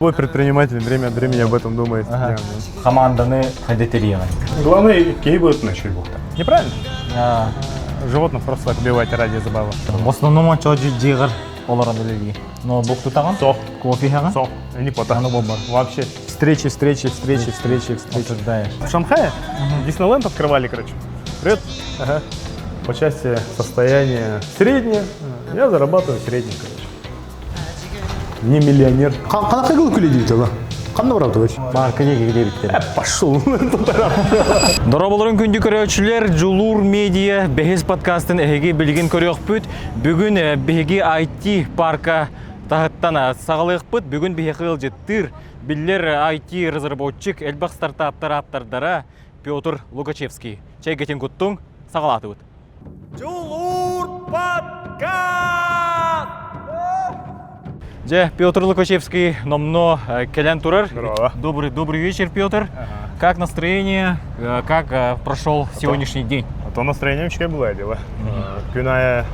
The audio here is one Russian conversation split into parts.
Любой предприниматель время от времени об этом думает. Ага. Команданы ходетерианы. Главное, кей будет на чуть бухта. Неправильно? А, Животных просто так убивать ради забавы. в основном чё джигар оларан лили. Но бухту таган? Сок. Кофе хага? Сок. Не пота. А ну бомба. Вообще. Встречи. Обсуждаешь. В Шанхае Диснейленд открывали, короче. Привет. Ага. По части состояния среднее. Я зарабатываю средний, короче. Не миллионер. Қанақай қылып күледі дейді ала? Қандай барады өш? Маркетинг гидебиттер. Пошел. Дораболорун күндү көрөчүлөр Жулур медиа бехес подкастын эһиги билген көрөкпүт. Бүгүн беги IT парка тахаттана сагалыкпыт. Бүгүн бехил жеттир. Биллер IT разработчик элбак стартаптар аптардара Петр Лукачевский. Чайгетин куттуң сагалатыбыт. Жулур подкаст! Же, Петр Лукачевский номно келен турар. Здорово. Добрый вечер, Петр. Как настроение? Как прошел сегодняшний день? А то настроение очень было дело. Кюная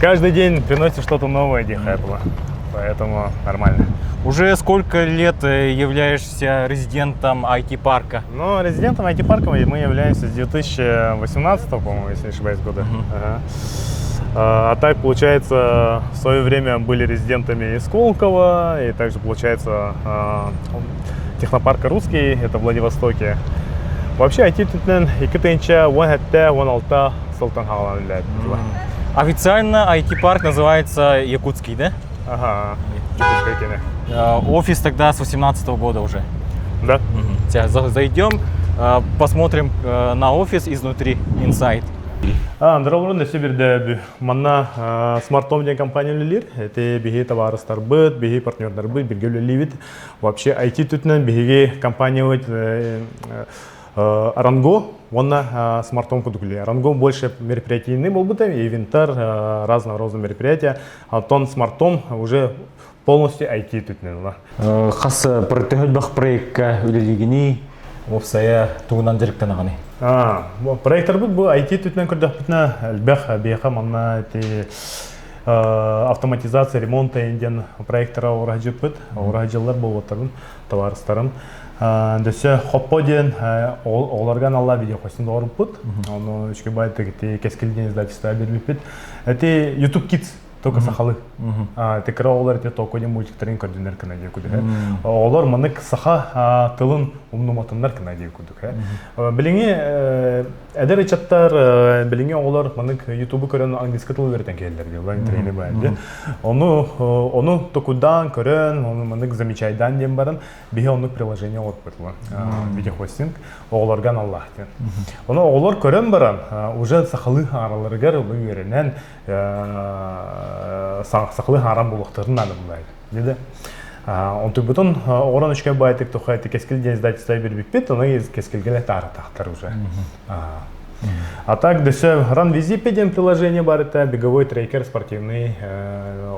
каждый день приносит что-то новое, дихайпло. Поэтому нормально. Уже сколько лет являешься резидентом IT-парка? Ну, резидентом IT-парка мы являемся с 2018, по-моему, если не ошибаюсь, года. Ага. А так, получается, в свое время были резидентами из Сколково, и также, получается, технопарка «Русский», это в Владивостоке. Вообще, IT-тутнен, икитенча, вон-хэтте, вон-алта, Салтан-Халан, Официально IT-парк называется Якутский, да? Ага, Офис тогда с 2018 года уже. да? Зайдем, посмотрим на офис изнутри, inside. Андыралырын өсі бірді манна смарт-том деген компания өлелер. Это беге товарыстар бұд, беге партнердар бұд, бірге өлелі бід. Вообще IT түтінен беге компания өт Аранго, онна смарт-том күдігілі. Аранго больше мероприятийный был бы там, ивентар, разного мероприятия. А тон смарт-том уже полностью IT түтінен. Қас протеғыл бақ проектқа өлелігіні опсая туғынан директен ағаны. Проекттар бұл IT түтінен көрдік бітіна әлбәқ бейқа манна автоматизация, ремонта енден проекттара оғыра жүк біт. Оғыра жылар бұл отырын, товарыстарын. Дөсі хоппо ден оларған алла видео қойсын доғырып бұд. Оны үшке байты кескілден издательства бермеп біт. Это YouTube Kids. Только сахалы. Текра олар те токоне мультиктерин көрдүнөр канадия кудук. Олар мынык саха тылын умнуматындар канадия кудук. Билиңе эдер чаттар билиңе олар мынык YouTube көрөн английский тыл берден келдер ди. Олар трени байды. Ону токудан көрөн, ону мынык замечайдан дем барын, биге ону приложение отпытла. Видеохостинг оларган Аллах ден. Ону олар көрөн баран уже сахалы араларыгар үйренен сақлы арам болуқтарын анымдайды. Деді. Он түбітін оран үшке байтық тұқайты кескілден издательства бербек бет, оны кескілгелі тары тақтар уже. А так, десе ран визипеден приложение бар, это беговой трекер спортивный.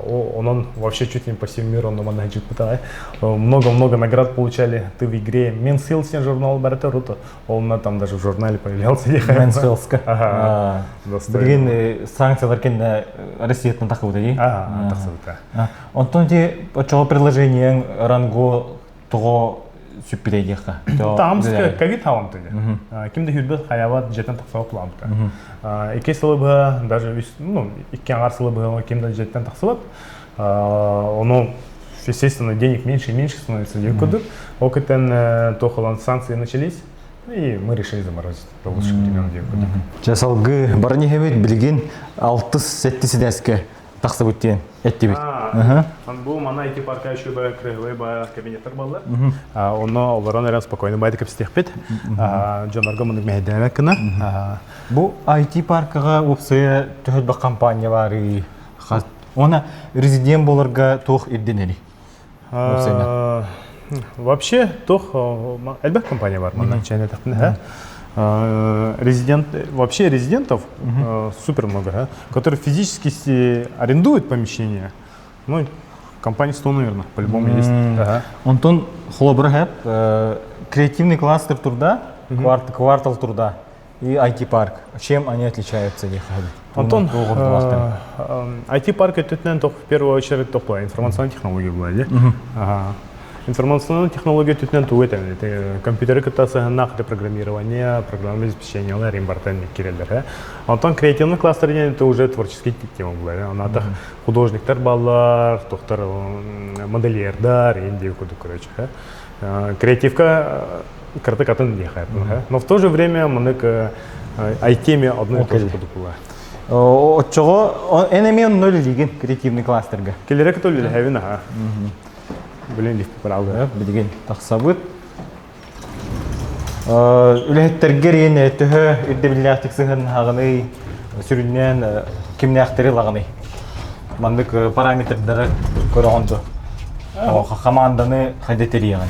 Он вообще чуть не по всему миру, он манагит пытает. Много-много наград получали. Ты в игре Men's Health журнал бар, это руто. Он там даже в журнале появлялся. Men's Health. Ага. Бірген санкциялар кен Россиятын тақы өтеді? Ага, тақсы өтеді. Онтон де чоғы приложениең ранго тұғы сүппілейдеққа. Тамызғы ковид хавам тұды. Кімді хүрбет хаяват жеттен тақсауы құламды. Ике сылыбы, даже ике аңар сылыбы кімді жеттен тақсылып, оны, естественно, денег меньше и меньше становится. Окытен тоқылан санкции начались, и мы решили заморозить по лучшим временам денег. Жасалғы барыне хемет білген 6-7 сідәске тақсы бүттен әттебет. Бұл мана IT парка еще крылы кабинеттер балдар. Оны оларан әрен спокойно байды көпстек бет. Джонарга мұны мәйдәмәк кіна. Бұл IT паркаға өпсі түхіл бір компания бар. Оны резидент боларға тоқ ерден әлі? Вообще, тоқ әлбәк компания бар. Вообще резидентов супер много, которые физически арендуют помещения. Ну, компания 100, наверное, по-любому есть. Антон Холобрахеп, креативный кластер труда, квартал труда и IT-парк. Чем они отличаются? Антон, IT-парк это в первую очередь информационные технологии. информационная технология түтнен тует әмін. Компьютер кітасы нақды программирование, программное обеспечение, римбартан керелер. Антон креативный кластер это уже творческий тема была. Он атах художниктар баллар, доктор модельердар, индия куду короче. Креативка карты катын дихает. Но в то же время мы к IT-ме одно и то же было. Отчего энемен ноль лиген креативный кластерга. Келлерек то ли хавина, ха. Блин, лифт правда. Билген тахсабыт. Үлеттергер ене төһө үрдө билляхтык сыгын хагыны сүрүннән кимне ахтыры лагыны. Мандык параметрлары көрөндө. Команданы хадетери яган.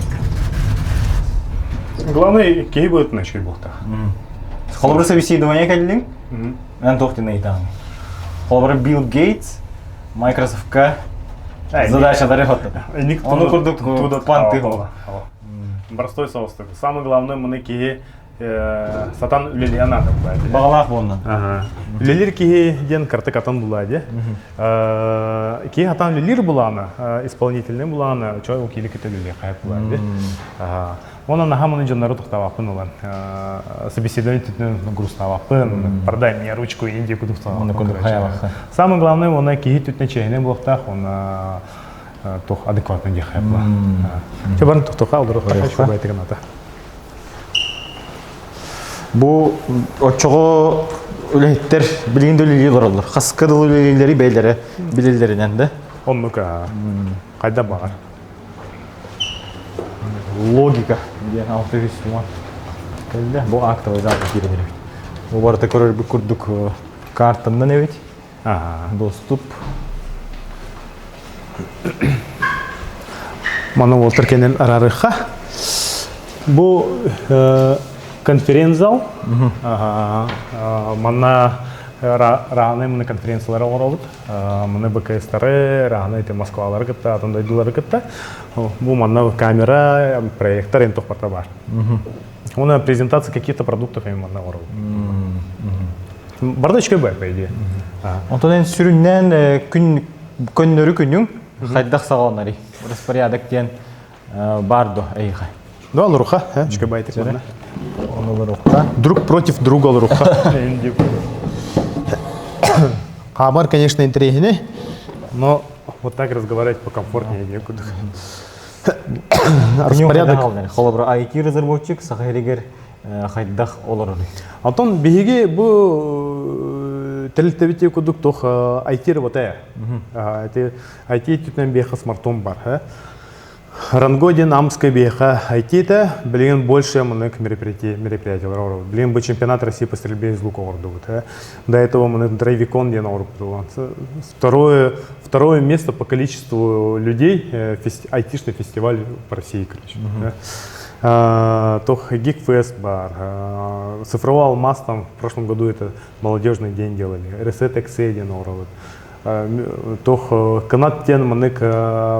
Главное, кей будет начать болта. Холбар собеседование келдиң? Мен тоқтын айтамын. Холбар Билл Гейтс, Microsoft-ка задачалары хатты. Оны курдук панты хол. Простой соустук. Самое главное, мы кей сатан үлелия надо булады. Багалак болнан. Үлелер кей ден карты катан булады. Кей хатан үлелер буланы, исполнительный буланы, чой укили кете үлелия кайып булады. Оны нахаманы жаннары тоқтавапын олан. Собеседование түтінен грустнавапын, продай мне ручку и индию кудуқтавапын. Самое главное, оны кей түтіне чейіне бұлықтақ, оны тоқ адекватный дехай бұла. Че барын тоқтуға алдырыққа қайшы байтыған ата. Бұл отчығы үлеттер білгенді үлелер олар. Қасқы дыл үлелері бәйлері білелерінен де. Оны қайда бағар? Логика. Ден алты рисуан. Келді. Бұл актовый запись керемер. Бұл барыта көрер бір күрдік картымдан әвет. Доступ. Мана Уолтер кенен арарыха. Бұл конференц-зал. Мана рағаны мұны конференциялары оралып. Мұны БКС-тары, рағаны Москвалары кітті, атындайдылары кітті. Бұл мана камера, проектор ен тоқпарта бар. Оны презентация каких-то продуктов ен мана оралып. Бардачка бар, по идее. Онтан сүріннен күннөрі күнің қайдақ сағалынары. Распорядок ден барды әйіға. Да, лруха, чка байтик мана. Оны лруха. Друг против друга лруха. Хабар, конечно, интересный, но вот так разговаривать покомфортнее некуда. Распорядок. Холобра IT-разработчик, сахаригер хайдах олоры. Антон, беги bu телетебите кудук тох IT работая. IT тютен беха смартфон бар. Рангодин Амская беха IT-то, блин, больше много мероприятий. Блин, бы чемпионат России по стрельбе из лука ордовут. До этого мы драйвикон где на орду. Второе место по количеству людей IT-шный фестиваль по России, короче. Тох Гикфест бар, цифровой алмаз там в прошлом году это молодежный день делали, Ресет Экседи на уровне. Тох канат тен манык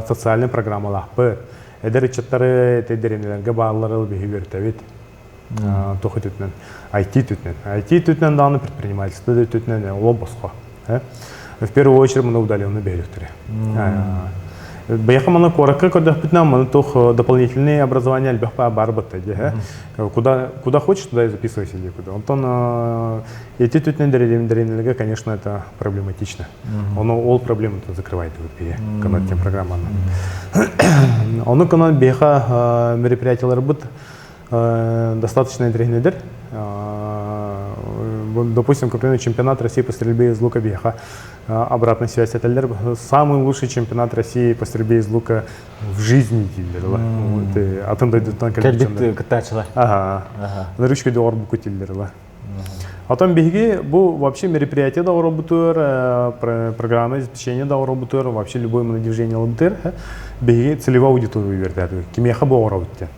социальная программа лахпы. Эдер чаттары тедеринелер габаллары бихивертавит. Тох тютнен, IT тютнен данный предпринимательство тютнен лобоско. В первую очередь мы удаленные берегтери. Бяхамана корака, когда нам тох дополнительные образования альбаха барбата, куда хочешь, туда и записывайся куда. Антон, эти тут не конечно, это проблематично. Он all проблемы закрывает в канал тем программа. Он канал бяха мероприятия работ достаточно интересный. Допустим, например, чемпионат России по стрельбе из лука беха. Обратная связь это самый лучший чемпионат России по стрельбе из лука в жизни. Ага. На ручке до орбуку тиллерла. А там беги, вообще мероприятие до работы, программа обеспечения до работы, вообще любое движение лабутер, беги целевая аудитория вертят. Кимеха бы работать.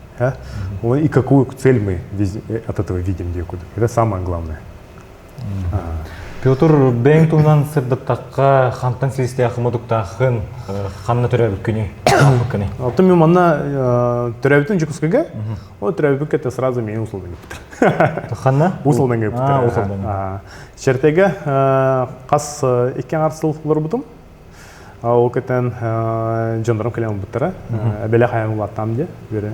И какую цель мы от этого видим, это самое главное. Петр Бентунан сырдаттаққа хантан селесте ақымадықтақын қамына түрәбіт күні. Алтын мен мана түрәбіттің жүкіскіге, ол түрәбіт кәті сразу мені ұсылдан кептір. Қанна? Ұсылдан кептір. Шертегі қас екен арсылықлар бұтым. Ол кетен жондарым келем буттара. Беле хаям улаттам де. Бере.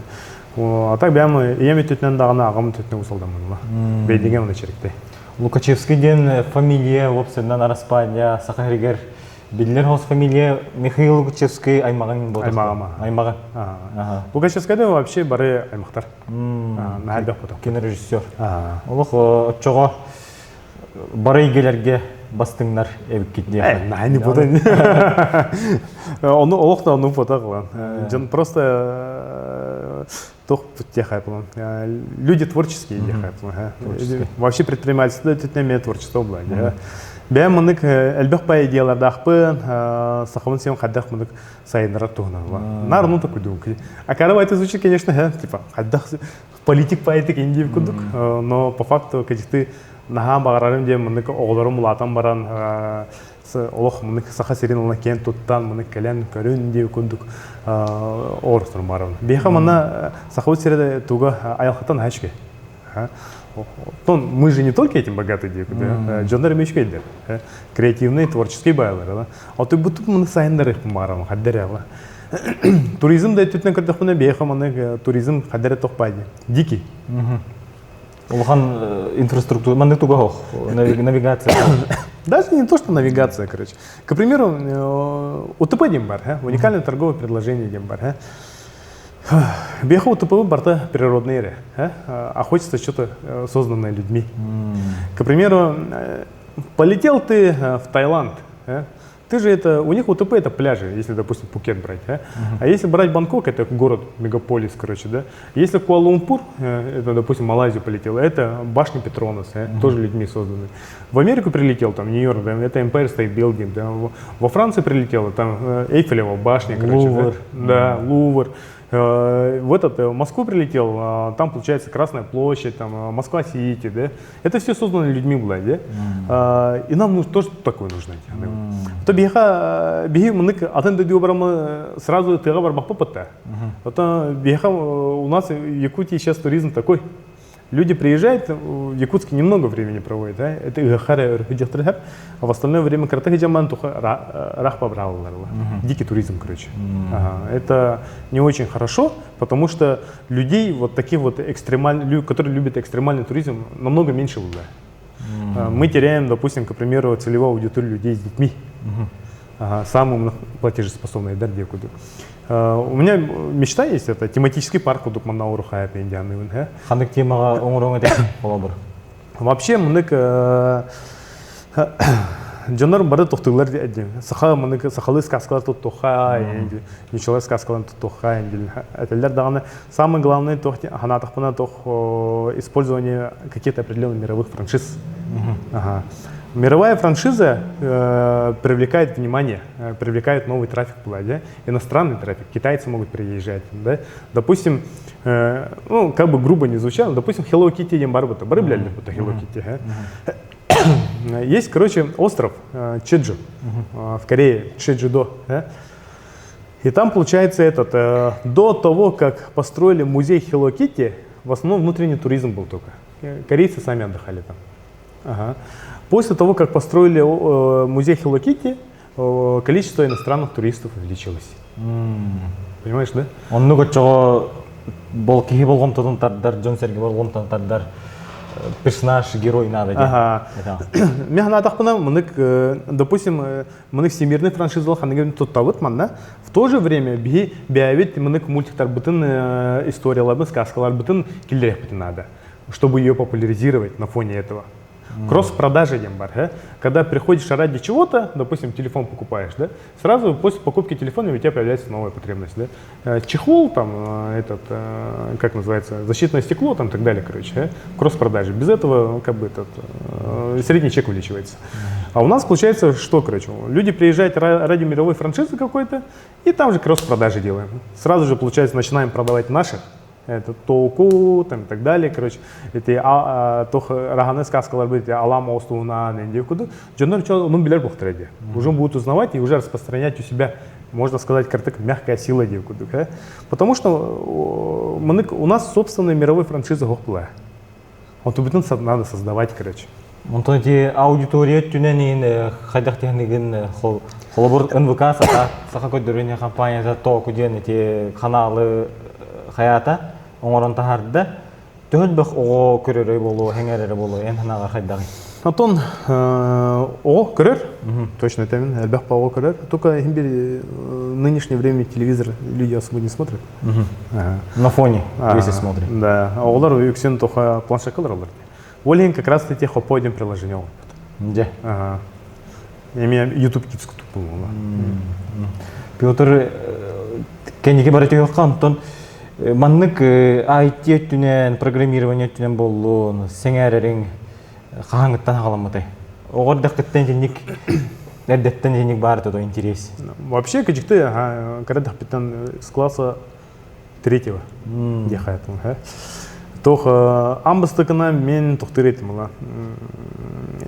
А так бәм еме төтнен дагына агым төтнен усалдам була. Бейдиге мына черекте. Лукачевскийден фамилия вопсендан Араспадия, Сахаригер. Биллер хос фамилия Михаил Лукачевский аймагын болды. Аймагы. Лукачевскийде вообще бары аймактар. Мәхәлбәк буда. Кинорежиссер. Олох отчого бары игелерге бастыңнар эбик кетти. Не буду. Оны олохта оны фото кылган. Жон просто тох техай план. Люди творческие техай план. Вообще предпринимательство это не творчество было. Бәм мынык әлбәк па идеяларда ахпын, сахавын сем хаддах мынык сайындарат тугна. Нар ну такой думаю. А карава это звучит, конечно, типа хаддах политик па это индив кудук, но по факту, когда ты наха багарарым де мынык оғларым улатан баран, олох мынык саха серин олна кен туттан мынык кален көрүн де кудук орыстыр баран. Беха мына сахавын середе туга аялхатан хачке. Мы же не только этим богаты дети, джондар мечкой дер, креативные, творческие байлары, а то будто мы сайндары помарам, хаддеряла. Туризм да это только такой набегаем, а туризм хаддеря тохпади, дикий. Улхан инфраструктура, маны тугох, навигация. Даже не то, что навигация, короче. К примеру, УТП Дембар, уникальное торговое предложение Дембар. Бехал УТП борта природные, а хочется что-то созданное людьми. К примеру, полетел ты в Таиланд, ты же это, у них УТП это пляжи, если, допустим, Пхукет брать, а если брать Бангкок, это город, мегаполис, короче, да. Если Куала-Лумпур, это, допустим, Малайзию полетел, это башня Петронас, тоже людьми созданы. В Америку прилетел, там, Нью-Йорк, да, это Empire State Building, да. Во Франции прилетела, там, Эйфелева башня, короче, Лувр. Да, Лувр. В Москву прилетел, там получается Красная площадь, там Москва-Сити, да? Это все создано людьми было, да? И нам тоже такое нужно. То беха мынык атенда диобрама сразу тыга барбак попытта. Это беха у нас в Якутии сейчас туризм такой. Люди приезжают, в Якутске немного времени проводят, да? Это Игахара, а в остальное время Картахиджаман туха рах побрал. Дикий туризм, короче. Это не очень хорошо, потому что людей, вот таких вот экстремальных, которые любят экстремальный туризм, намного меньше было. Мы теряем, допустим, к примеру, целевую аудиторию людей с детьми. Самым платежеспособные, да, где куда. У меня мечта есть, это тематический парк у Дукманауру Хайпа Индианы. Хандык темага оңорong эте болобур. Вообще мынык жандар бары тохтылар дедим. Саха мынык сахалы сказкалар тут тоха, ничего сказкалар тут тоха. Это даганы самое главное тохти ханатахпана тох использование каких-то определенных мировых франшиз. Мировая франшиза привлекает внимание, привлекает новый трафик, да? Иностранный трафик, китайцы могут приезжать. Да? Допустим, ну, как бы грубо не звучало, допустим, Hello Kitty Дембарбута, барыбляли Hello Kitty. Есть, короче, остров Чеджу в Корее, Чеджудо. И там, получается, до того, как построили музей Hello Kitty, в основном внутренний туризм был только. Корейцы сами отдыхали там. После того, как построили музей Hello Kitty, количество иностранных туристов увеличилось. Понимаешь, да? Он много чего был кихи болгон татар, Джон Серги болгон татар, персонаж, герой надо. Меня тахпана, допустим, мы всемирный франшизал ханагин тут тавут манна. В то же время биавит мы мультиктар бутын история лабы сказкалар бутын киллех бутын надо, чтобы ее популяризировать на фоне этого. Кросс-продажи Дембар, когда приходишь ради чего-то, допустим, телефон покупаешь, да, сразу после покупки телефона у тебя появляется новая потребность, да, чехол, там, как называется, защитное стекло, там, и так далее, короче, кросс-продажи. Без этого, как бы, средний чек увеличивается. А у нас получается, что, короче, люди приезжают ради мировой франшизы какой-то, и там же кросс-продажи делаем. Сразу же, получается, начинаем продавать наших. Это толку, там и так далее, короче, эти раханы сказкалар быть, алам остуна, нендевкуду, джонор чё, ну билер бухтреди, уже будут узнавать и уже распространять у себя, можно сказать, как мягкая сила девкуду, потому что у нас собственная мировая франшиза гохпла, вот убитым надо создавать, короче. Онтон те аудитория түненин хайдах технигин холобур НВК саха көдөрүнө компанияда току ден те каналы хаята оңорон тахарды төнбөх ого көрөрөй болуу хеңерери болуу энханага хайдагы. Антон, о, көрер? Точно это именно, Эльбах по о, көрер. Только в нынешнее время телевизор люди особо не смотрят. На фоне, если смотрят. Да, а олар юксен тоха планшет колор олар. Олин как раз таки хоподим приложение. Где? Ага. Имея YouTube Kids кутупу. Петр, кенеге барате yok Антон, маннык IT түнен, программирование түнен болуун, сеңерерин қағаңыттан қаламыдай. Оғырдық кіттен женік, әрдеттен женік бар тұды интерес. Вообще, качекты, когда дохпитан с класса 3-го дехаятым. Тох амбыстыкына мен тухтыретим ла.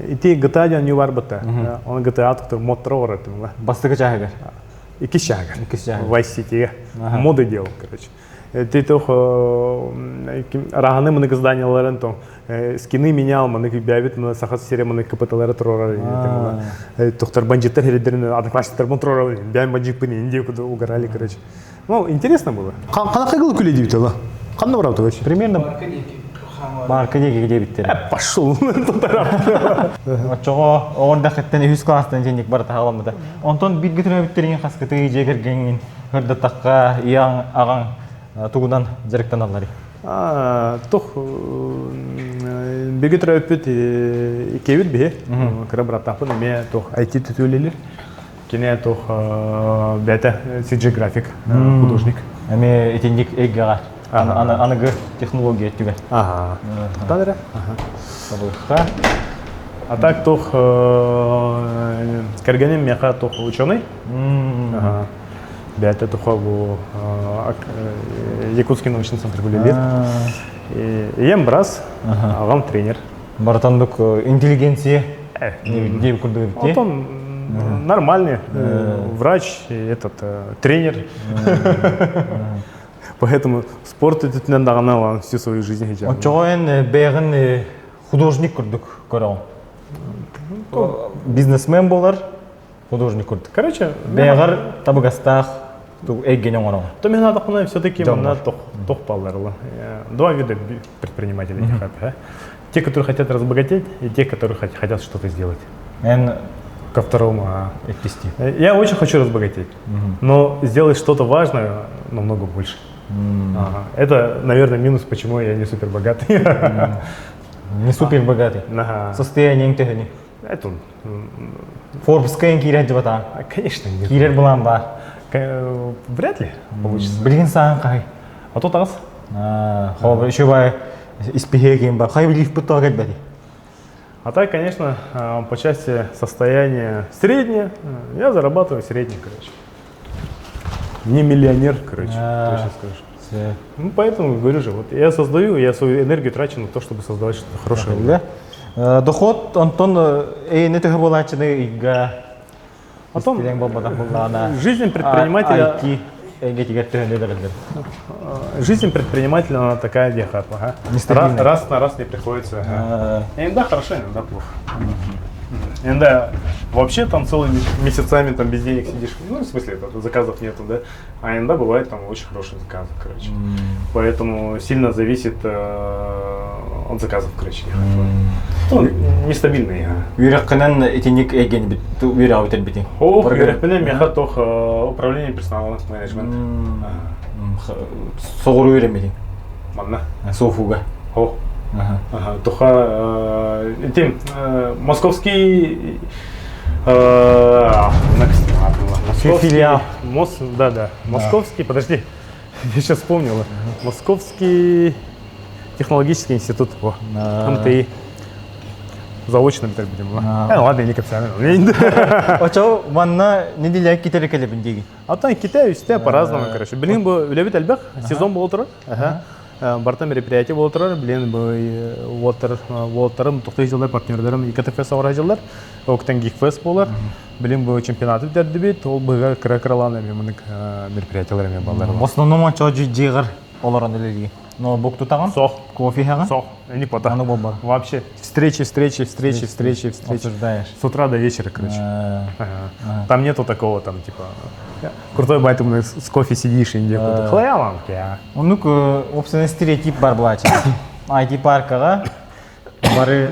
Ити GTA не бар бата. Он GTA тухтыр модтары оратым ла. Бастығы чағығыр? Iki шагар. Vice City. Моды делал, короче. Ты тох раганы мынык зданияларын то скины менял, мынык бәбит мына сахат серия мынык КПТлары турары. Тохтар бандиттар хередерин адекваттар монтроры. Бәм бандитпын инде куда угорали, короче. Ну, интересно было. Қанақай қылы күле дейбіті ала? Қанна барауты өш? Примерно марка деге де биттер. Пошел. Очого орда хаттан 100 класстан женик бар тағаламды. Онтон бит гитре биттерген хаскыты жегергенин хырда такка яң аган тугудан жеректен аллары. Тох бегетре өпет икевит бе. Крабратапын ме тох IT түтөлелер. Кине тох бета CG график художник. Эме этинник эгга. Аныгы технология түгел. Ага. Тадыра? Ага. А так тох кергенем меха тох ученый. Ага. Бета тоха бу Якутский научный центр Гулилет. Ем брас, агам тренер. Бартандык интеллигенция. Не курдук. Вот он нормальный врач, этот тренер. Поэтому спорт это не догнал всю свою жизнь. Он чоен бегин художник курдук көрөң. Бизнесмен болар, художник курдук. Короче, бегар табыгастах ту эггенен оңорон. То мне надо понять, все-таки на тох палларла. Два вида предпринимателей. Те, которые хотят разбогатеть, и те, которые хотят что-то сделать. Ко второму. Я очень хочу разбогатеть, но сделать что-то важное намного больше. Это, наверное, минус, почему я не супер богатый. Не супер богатый. Состояние техни. Это Forbes кайын кирет деп атам. Конечно, нет. Кирет булам бар. Вряд ли получится. Билген саан кай. А то тагыз. Хобыр еще бай испехеген бар. Кай билиф бутта кетбеди. А так, конечно, по части состояния среднее, я зарабатываю средний, короче. Не миллионер, короче, точно скажешь. Ну, поэтому говорю же, вот я создаю, я свою энергию трачу на то, чтобы создавать что-то хорошее. Доход, Антон, не ты говоришь, ига. Антон, жизнь предпринимателя... Жизнь предпринимателя, она такая дехатла. Раз на раз не приходится. Иногда хорошо, иногда плохо. Иногда вообще там целыми месяцами там без денег сидишь. Ну, в смысле, заказов нету, да? А иногда бывает там очень хорошие заказы, короче. Поэтому сильно зависит от заказов, короче. Нестабильный. Юраканан этиник эгген бит, юрак битер битин. О, юраканан меха тох управление персоналом, менеджмент. Соғыру үйрен битин. Манна. Софуга. О. Тоха, московский филиал. Да. Московский, подожди, я сейчас вспомнила. Московский технологический институт. МТИ. Заочно битер будем. Ладно, не капсиально. Очо, ванна неделя китер келебин деген. А там Китай, везде по-разному, короче. Блин, любит Альбах, сезон был утро. Барта мероприятие был утро, блин, Уолтером, тухты жылдар партнерлерім, ИКТФ саура жылдар, октан Гикфест болар, блин, бұл чемпионаты дәрді бет, ол бұға кірі-кіраланы мероприятияларымен балдар. В основном очо жиғыр олорон элелиги. Ноутбук тутаган? Сох. Кофе хаган? Сох, не пота. Аны болбар. Вообще встречи. Обсуждаешь. С утра до вечера, короче. Э, Ага. Там нету такого, там, типа, крутой байт, с кофе сидишь и не хлоялам. Онук опсион стереотип бар булачы. IT паркага бары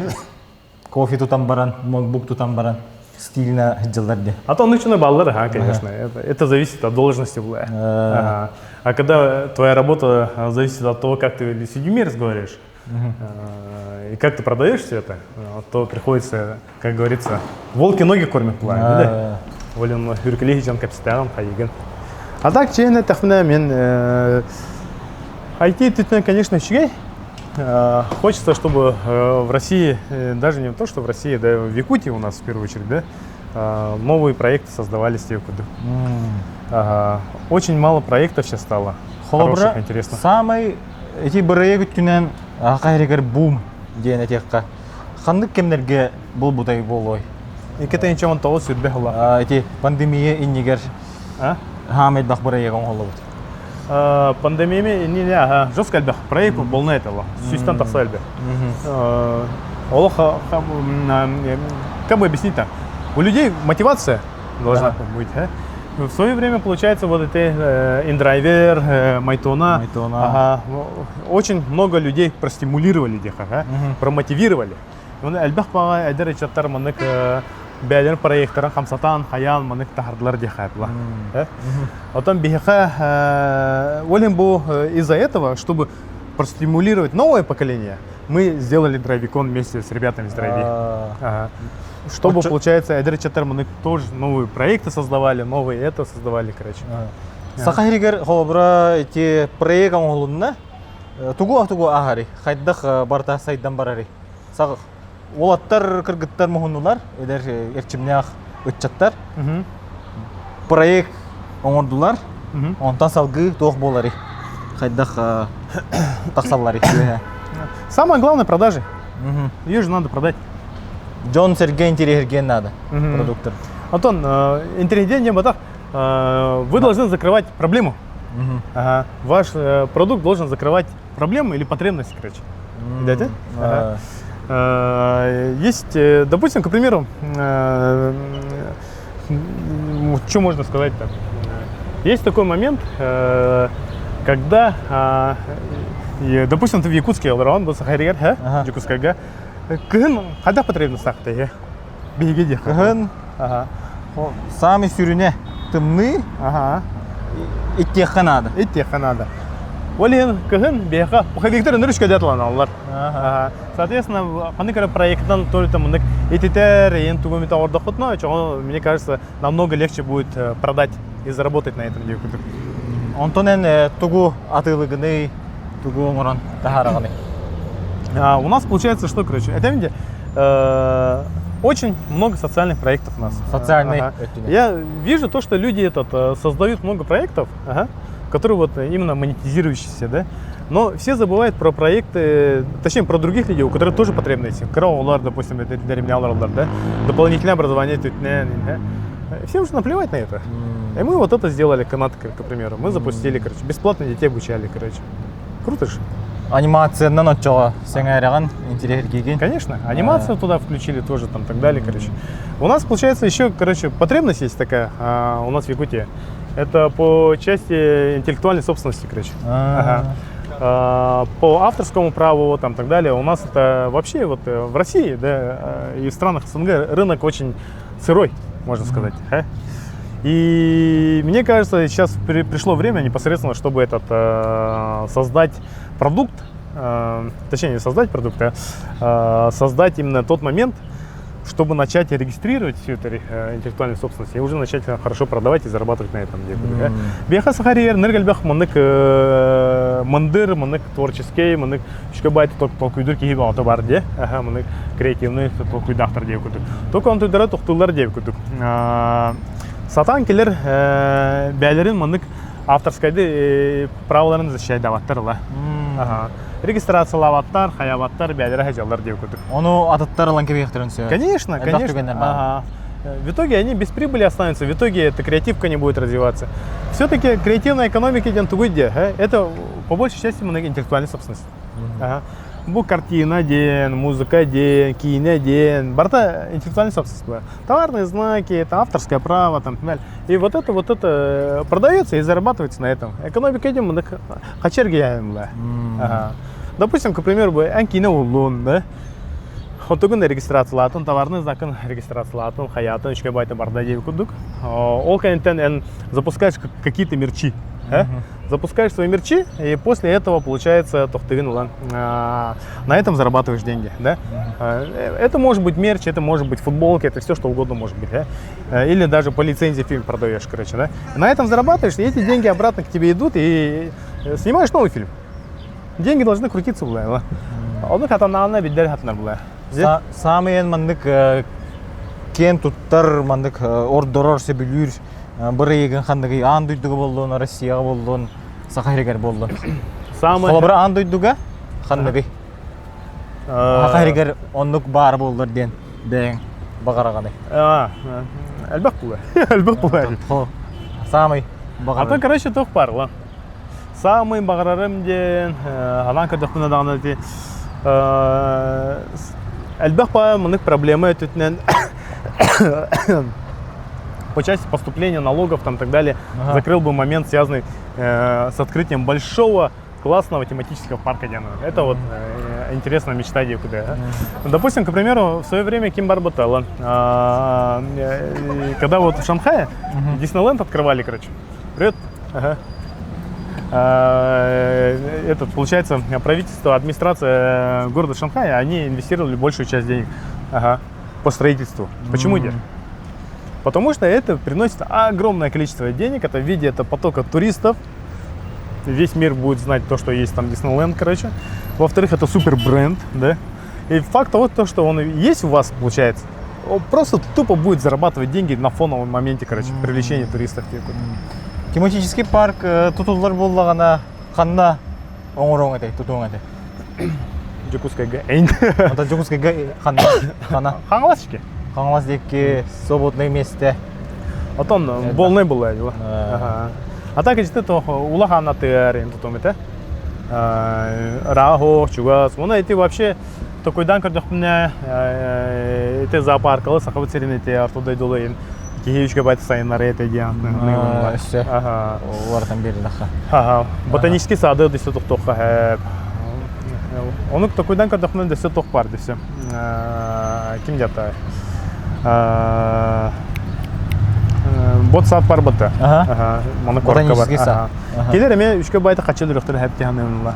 кофе тутан баран, ноутбук тутан баран. Стильно жылдарде. А то начинай баллы, конечно. Это зависит от должности. Ага. А когда твоя работа зависит от того, как ты с людьми разговариваешь, и как ты продаешь все это, то приходится, как говорится, волки ноги кормят плавно, да? Волен юркелихичан капитаном хайген. А так, чейна тахмина мен IT тут, конечно, щегай. Хочется, чтобы в России, даже не то, что в России, да, в Якутии у нас в первую очередь, да, новые проекты создавались. Очень мало проектов сейчас стало. Хороших, интересных. Самый эти бырые күттүнен акайрегер бум деген этекка. Хандык кемнерге бул бутай болой. И кете ничего он того сүрбе хула. Эти пандемия иннигер хамет бах бырые гон холобут. Пандемиями не жестко альбах проект был этого. Сюстан тасальбе. Олоха, как бы объяснить-то? У людей мотивация должна быть. В свое время, получается, вот это индрайвер, майтона, очень много людей простимулировали, промотивировали. Альбах по айдер чаттар манек бәлер проекттарын хамсатан, хаян, манек тахардлар дехайпла. Потом бихаха, волен был из-за этого, чтобы простимулировать новое поколение, мы сделали драйвикон вместе с ребятами из Драйви. Чтобы, получается, айдер чаттар манек тоже новые проекты создавали, новые это создавали, короче. Сахаригер холобра эти проект оңолунна тугу агари, хайдах барта сайдан барари. Сах олаттар кыргыттар мухуннулар, эдер эрчимнях ытчаттар. Проект оңордулар, онтан салгы тоқ болари. Хайдах тахсаллари. Самое главное продажи. Ее же надо продать. Джон Сергей интерьерген надо продуктор. Антон, интерьерген не батах. Вы должны закрывать проблему. Ваш продукт должен закрывать проблему или потребность, короче. Видите? Есть, допустим, к примеру, что можно сказать-то? Есть такой момент, когда, допустим, ты в Якутске, он был Сахаригер, Якутская, когда потребность так-то? Беги, Сами сюрюне тымны, иттеха надо. Иттеха надо. Олен, кыгын, беха, пухавиктер нырышка дятлан аллар. Соответственно, ханыкара проектан тоже там этитер, ен тугумита ордохотно, мне кажется, намного легче будет продать и заработать на этом деле. Антонен тугу атылыгыны, тугу муран тахараганы. У нас получается, что, короче, это видите, очень много социальных проектов у нас. Социальные. Я вижу то, что люди создают много проектов, которые вот именно монетизирующиеся, да. Но все забывают про проекты, точнее про других людей, у которых тоже потребности. Караулар, допустим, это да, дополнительное образование, всем же наплевать на это. И мы вот это сделали, канат, к примеру. Мы запустили, короче, бесплатно детей обучали, короче. Круто же. Анимация на начало, сенгаряган, интерьер. Конечно, анимацию туда включили тоже, там, так далее, короче. У нас, получается, еще, короче, потребность есть такая у нас в Якутии. Это по части интеллектуальной собственности, короче. По авторскому праву, там, так далее. У нас это вообще вот в России, да, и в странах СНГ рынок очень сырой, можно сказать. И мне кажется, сейчас пришло время непосредственно, чтобы создать продукт, точнее не создать продукт, а создать именно тот момент, чтобы начать регистрировать всю эту интеллектуальную собственность и уже начать хорошо продавать и зарабатывать на этом деле. Беха Сахаригер, ныргальбах, маннык мандыр, маннык творческий, маннык шкабайт толкуйдур кихиба автобар де, маннык креативный толкуйдахтар де кутук. Только он тудара толктулар де кутук. Сатан келер бәлерин маннык авторскайды праволарын защищайдаваттар ла. Регистрациялаваттар, хаяваттар, бәлері хәжалар деп көтіп. Оны атыттар алан кебе яқтырын сөй? Конечно, конечно. В итоге они без прибыли останутся, в итоге эта креативка не будет развиваться. Все-таки креативная экономика идет где? Это по большей части интеллектуальная собственность. Ага. Бұл картина ден, музыка ден, кино ден, барта интеллектуальная собственность была. Товарные знаки, это авторское право, там, и вот это продается и зарабатывается на этом. Экономика идем, мы хачерги ага. Допустим, к примеру, кино улун, да? Хотугун регистрациялатын, товарный знакын регистрациялатын, хаятын, үшке байты барда дейбі күдік. Ол кәнеттен запускаешь какие-то мерчи. Запускаешь свои мерчи, и после этого получается на этом зарабатываешь деньги. Да? Это может быть мерч, это может быть футболки, это все что угодно может быть. Да? Или даже по лицензии фильм продаешь, короче. Да? На этом зарабатываешь, и эти деньги обратно к тебе идут, и снимаешь новый фильм. Деньги должны крутиться. Оны хатанағына биддер хатынар бұлай. Самыен мандык кен туттар мандык ордорор себілür бір еген қандығы ан дүйдігі болуын, Россияға болуын, Сақайрегер болуын. Қолабыр ан дүйдігі қандығы. Сақайрегер онлық бар болуыр ден бәң бағарағаны. Әлбәқ бұлай. Әлбәқ бұлай. Самый бағарағаны. Ата, короче, тоқ бар. Самый бағарарым ден, алан кірдіқтіні дағына де. Әлбәқ ба мұнық проблемы өтетінен по части поступления налогов там, и так далее, закрыл бы момент, связанный с открытием большого классного тематического парка. Это вот интересная мечта куда. Допустим, к примеру, в свое время Кимбар Бателла, когда вот в Шанхае Диснейленд открывали, короче. Привет. Это, получается, правительство, администрация города Шанхая, они инвестировали большую часть денег по строительству. Почему нет? Потому что это приносит огромное количество денег, это в виде потока туристов. Весь мир будет знать то, что есть там Диснейленд, короче. Во-вторых, это супер бренд, да. И факт того, что он есть у вас, получается, он просто тупо будет зарабатывать деньги на фоновом моменте, короче, привлечения туристов. Тематический парк тутулар боллагана ханна оңорон эте, тутуң эте. Жукускайга. Анда Жукускайга хана. Хаңласчики. Хаңлас деки свободное место. Отон болный было. А так işte то улахана тер, потом это Рахо, Чугас. Вон эти вообще такой данкар дохмне эти зоопаркалы сахавы церинете артуда идолы. Киевичка байт сайынлары эти диантны. Ага. Олардан бери даха. Ботанический сады десе тоқтоққа. Оның такой данкар дохмне десе тоқ бар десе. Ким дята? Бот сад бар бота. Ботанический сад. Келер эме үшке байты қачыл үріқтері әпте ханымла.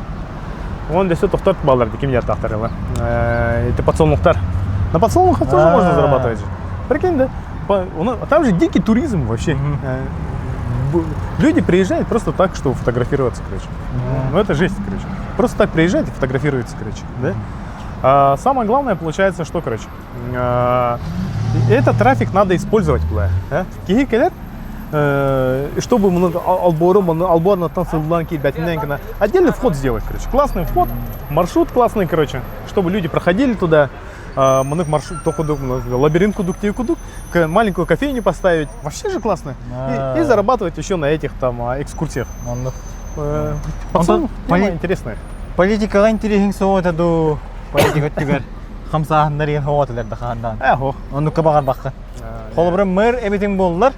Он десе тоқтар баларды ким дята ақтарылы. Это подсолнухтар. На подсолнухах тоже можно зарабатывать. Прикинь, да? Там же дикий туризм вообще. Люди приезжают просто так, чтобы фотографироваться, короче. Ну это жесть, короче. Просто так приезжают и фотографируются, короче. Да? А самое главное получается, что, короче, этот трафик надо использовать, Киги келер, чтобы алборно танцевланки, отдельный вход сделать, короче. Классный вход, маршрут классный, короче, чтобы люди проходили туда. Маршрут, лабиринт кудук, маленькую кофейню поставить. Вообще же классно. И зарабатывать еще на этих там экскурсиях. Интересно. Политика интересен соута до политика тигер. Хамса нарин хаватылар дахандан. Он кабагар бакка. Холбрам мэр эбитин боллар.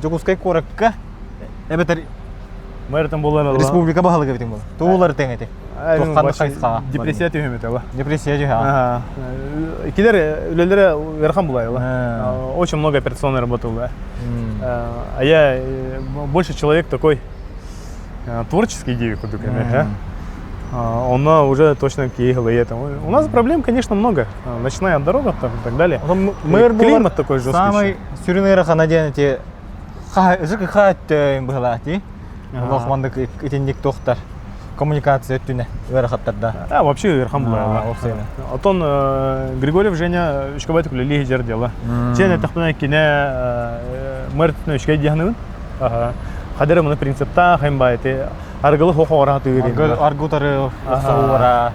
Жукускай коракка. Эбетер мэр там боллар. Республика бахалга эбитин бол. Туулар теңете. Депрессия түймет ала. Депрессия түймет. Килер үлелері верхам была. Очень много операционной работы была. А я больше человек такой творческий девик. Он уже точно киегал и это. У нас проблем, конечно, много. Начиная от дорог и так далее. Климат такой жесткий. Самый сюринера ханадене жик хат была ти. Лохмандык итинник тохтар. Коммуникация өттүнө верхаттарда. Вообще верхам была. Атон Григорьев Женя үшкебай түкілі лейгер дела. Чен этақтына кине мэртіне үшкей дияғынын. Қадыры мұны принципта қаймбай. Аргылы хоқы ора түйірін. Аргутары ора.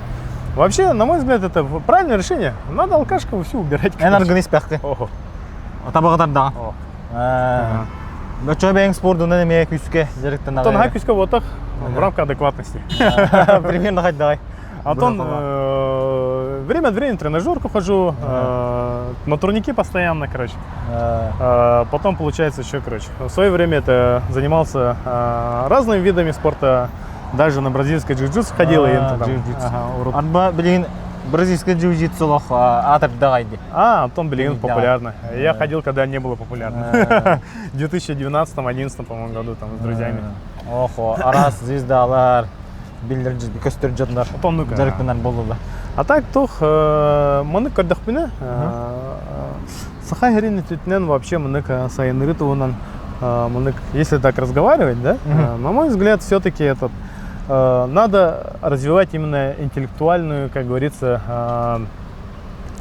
Вообще, на мой взгляд, это правильное решение. Надо алкашку всю убирать. Эн аргын испяқты. Табагатар да. О. Бөчө бең спортунан эме күскө жериктен Тон хайкуска вот в рамках адекватности. Примерно хаддай. А то время от времени в тренажерку хожу, на турнике постоянно, короче. Потом получается еще, короче. В свое время это занимался разными видами спорта, даже на бразильское джиу-джитсу ходил. Арба билин бразильское джиу-джитсу лох атыр дагайды. Антон Белин популярно. Я ходил, когда не было популярно. В 2012-2011, по-моему, году там с друзьями. Охо, арас звездалар. Билдер көстөр жаднар. Жарыктан болдулар. А так тух мынык көрдөхпүнө. Саха херин түтнен вообще мынык сайыныры туунан мынык, если так разговаривать, да? На мой взгляд, все-таки этот надо развивать именно интеллектуальную, как говорится,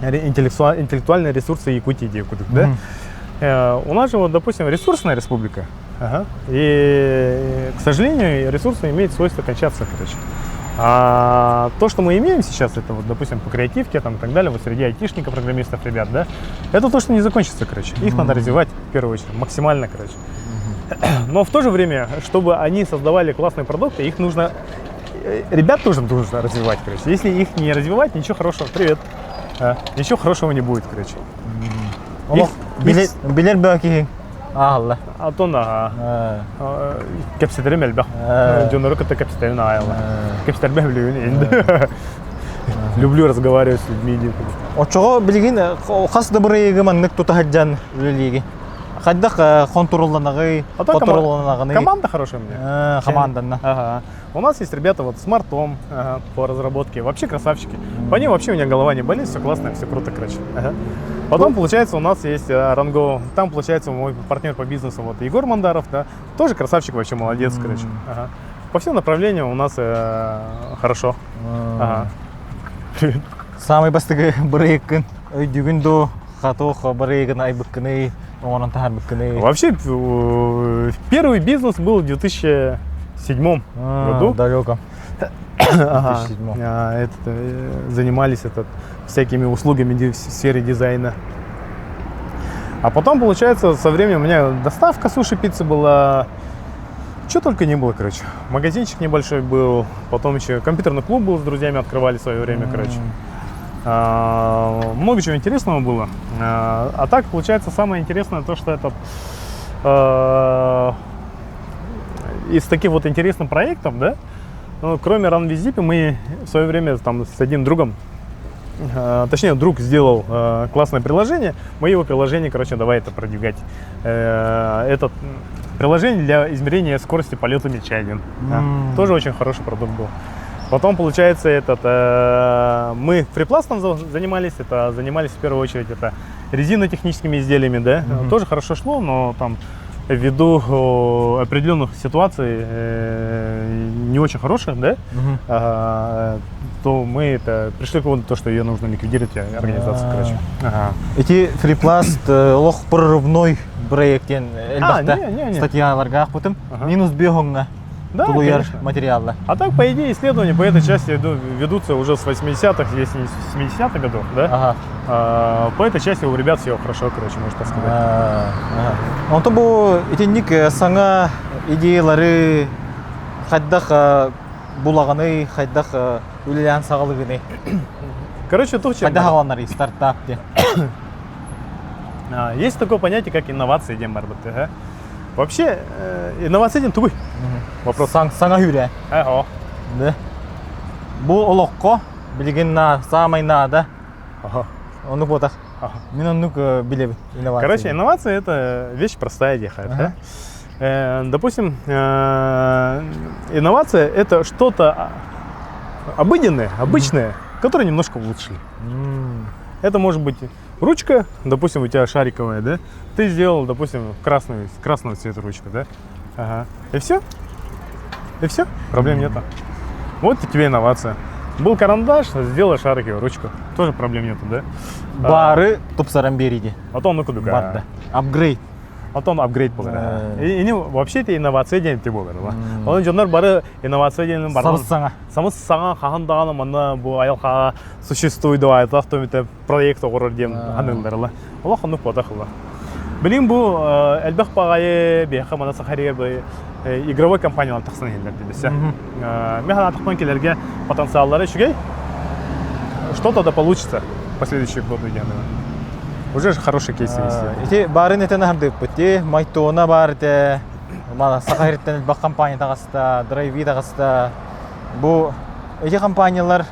интеллектуальные ресурсы Якутии, да? У нас же, вот, допустим, ресурсная республика. И, к сожалению, ресурсы имеют свойство кончаться, короче. А то, что мы имеем сейчас, это вот, допустим, по креативке там, и так далее, вот среди айтишников, программистов, ребят, да, это то, что не закончится, короче. Их надо развивать, в первую очередь, максимально, короче. Но в то же время, чтобы они создавали классные продукты, их нужно, ребят тоже нужно развивать, короче. Если их не развивать, ничего хорошего, привет, ничего хорошего не будет, короче. Билер баки. Алла. Антон, капситерим элбах. Джонорок это капситерин айла. Капситербе блюн. Люблю разговаривать с людьми. Очого билгин хас да бирге маннык тутахаджан үлелиги. Хаддах контролланагы, контролланагы. Команда хорошая у меня. Команда. Ага. У нас есть ребята вот с Мартом по разработке. Вообще красавчики. По ним вообще у меня голова не болит, все классно, все круто, короче. Потом, получается, у нас есть Ранго. Там, получается, мой партнер по бизнесу, вот Егор Мандаров, да. Тоже красавчик, вообще молодец, короче. По всем направлениям у нас хорошо. Самый бастыгы брейкин. Өйдүгүн до хатох брейкин айбыккыны. Вообще, первый бизнес был в 2007 году. Далеко. Занимались всякими услугами в сфере дизайна. А потом, получается, со временем у меня доставка суши-пиццы была. Что только не было, короче. Магазинчик небольшой был. Потом еще компьютерный клуб был, с друзьями открывали в свое время, короче. Много чего интересного было. А так, получается, самое интересное то, что из таких вот интересных проектов, да, ну, кроме RunVizip, мы в свое время там с одним другом, точнее, друг сделал классное приложение, мы его приложение, короче, давай это продвигать. Это приложение для измерения скорости полета мяча один. Тоже очень хороший продукт был. Потом, получается, мы фрипластом занимались, занимались в первую очередь резинотехническими изделиями, да, тоже хорошо шло, но там ввиду определенных ситуаций не очень хороших, да, то мы пришли к выводу, что ее нужно ликвидировать, организацию, короче. Эти фрипласт лох прорывной проект, статьяларга потом минус бегомна. Да, материалы. А так, по идее, исследования по этой части ведутся уже с 80-х, если не с 70-х годов, да? По этой части у ребят все хорошо, короче, можно так сказать. Он то был этинник саңа идеялары хайдах булаганы, хайдах үлелән сагалыгыны. Короче, то, чем... Хайдах аланары, стартап. Есть такое понятие, как инновации, Дембарбаты. Вообще, инновация один тугой. Вопрос саңа хүрә. Да. Бу олоққа билген самай да. Оны ботақ. Мен оны билебін. Короче, инновация это вещь простая, да? Допустим, инновация это что-то обыденное, обычное, которое немножко улучшили. Это может быть ручка, допустим, у тебя шариковая, да? Ты сделал, допустим, красного цвета ручку, да? И все. И все, проблем нету. Вот и тебе инновация. Был карандаш, сделай шариковую ручку. Тоже проблем нету, да? Бары топсарам бериди. Потом Бадда. Апгрейд. Потом апгрейд был. И вообще это инновация ден те болды. Onun jonlar бары инновация ден бар. Самыс саңа хахандаганы мына бу аялга существует айтак то проект орор дем ханылдырла. Алла ханып потахла. Білем бұл әлбәқ бағайы бияқы мана Сахария бұл игровой компаниялар тақсын елдер дедесі. Мен атықпан келерге потенциаллары үшігей, что-то да получится в последующие годы. Уже хороший кейс есть. Ити барын етен ардып бітті, Майтуына бар еті, Сахариттен әлбәқ компания тағасыда, Драйви тағасыда. Бұл эти компаниялар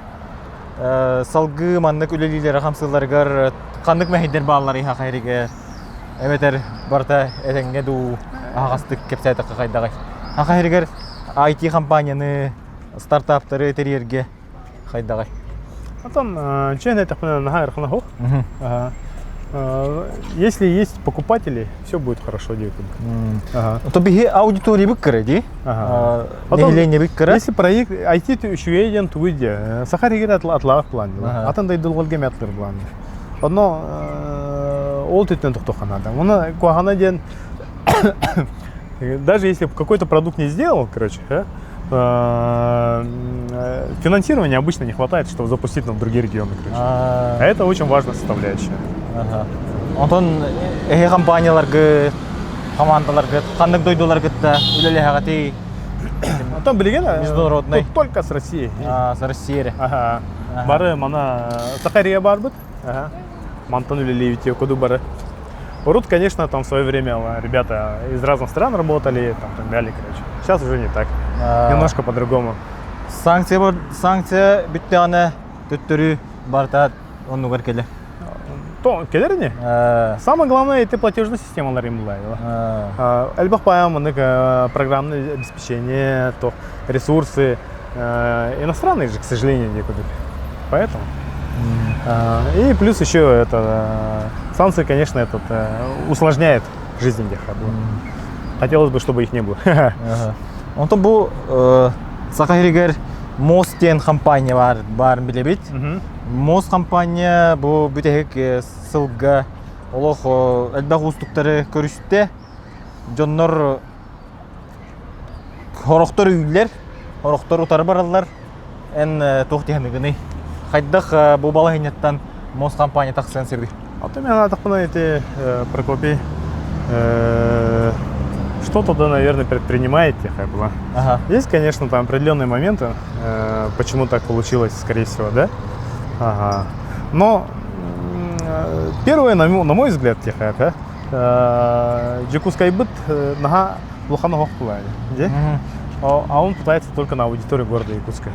салгы маннык үлелилер хамсыларгар қандық мәхидер балалар иха қайрыгер. Эметер барта этеңге ду ағастык кепсайты қайдағай. Қайрыгер IT компанияны, стартаптары терьерге қайдағай. Потом, чайно это на хоп. Если есть покупатели, все будет хорошо делать. То беги аудитории быккары, ди? Нехиление быккары. Если проект IT еще един туйде, Сахария атлав план. Атандай долголге метлер план. Одно ол тетен тухтоханада. Она куахана ден даже если какой-то продукт не сделал, короче, финансирования обычно не хватает, чтобы запустить на другие регионы, короче. А это очень важная составляющая. Онтон компанияларга, командаларга, кандык дойдуларга да үлеле хагати. Там билеген международный. Только с Россией. С Россией. Ага. Бары мана Сахария бар бит. Ага. Мантан үлелевите куду бары. Урут, конечно, там в свое время ребята из разных стран работали, там так далее, короче. Сейчас уже не так. Немножко по-другому. Санкция биттаны төттөрү барта онну келе. То, келеріне? Самое главное, это платежная система ларимла. Әлбәқ паямы, программное обеспечение, то ресурсы. Иностранные же, к сожалению, некуда. Поэтому. И плюс еще это санкции, конечно, этот усложняет жизнь Дехаба. Хотелось бы, чтобы их не было. Онтон бу Сахаригер Мостен компания бар билебит. Мост компания бу бүтек сылга олох әлбәқ устуктары көрүштө. Жоннор хорохтор үйлер, хорохтор утары баралар. Эн тохтиханыгыны. Хайдах бу балахинеттан Мост компания таксын сирди. Вот именно такое эти Прокопий. Что-то, да, наверное, предпринимаете, Хайбла. Есть, конечно, там определенные моменты, почему так получилось, скорее всего, да? Но первое, на мой взгляд, Джекускай быт нага Лухана Хохпулай, а он пытается только на аудиторию города Якутска.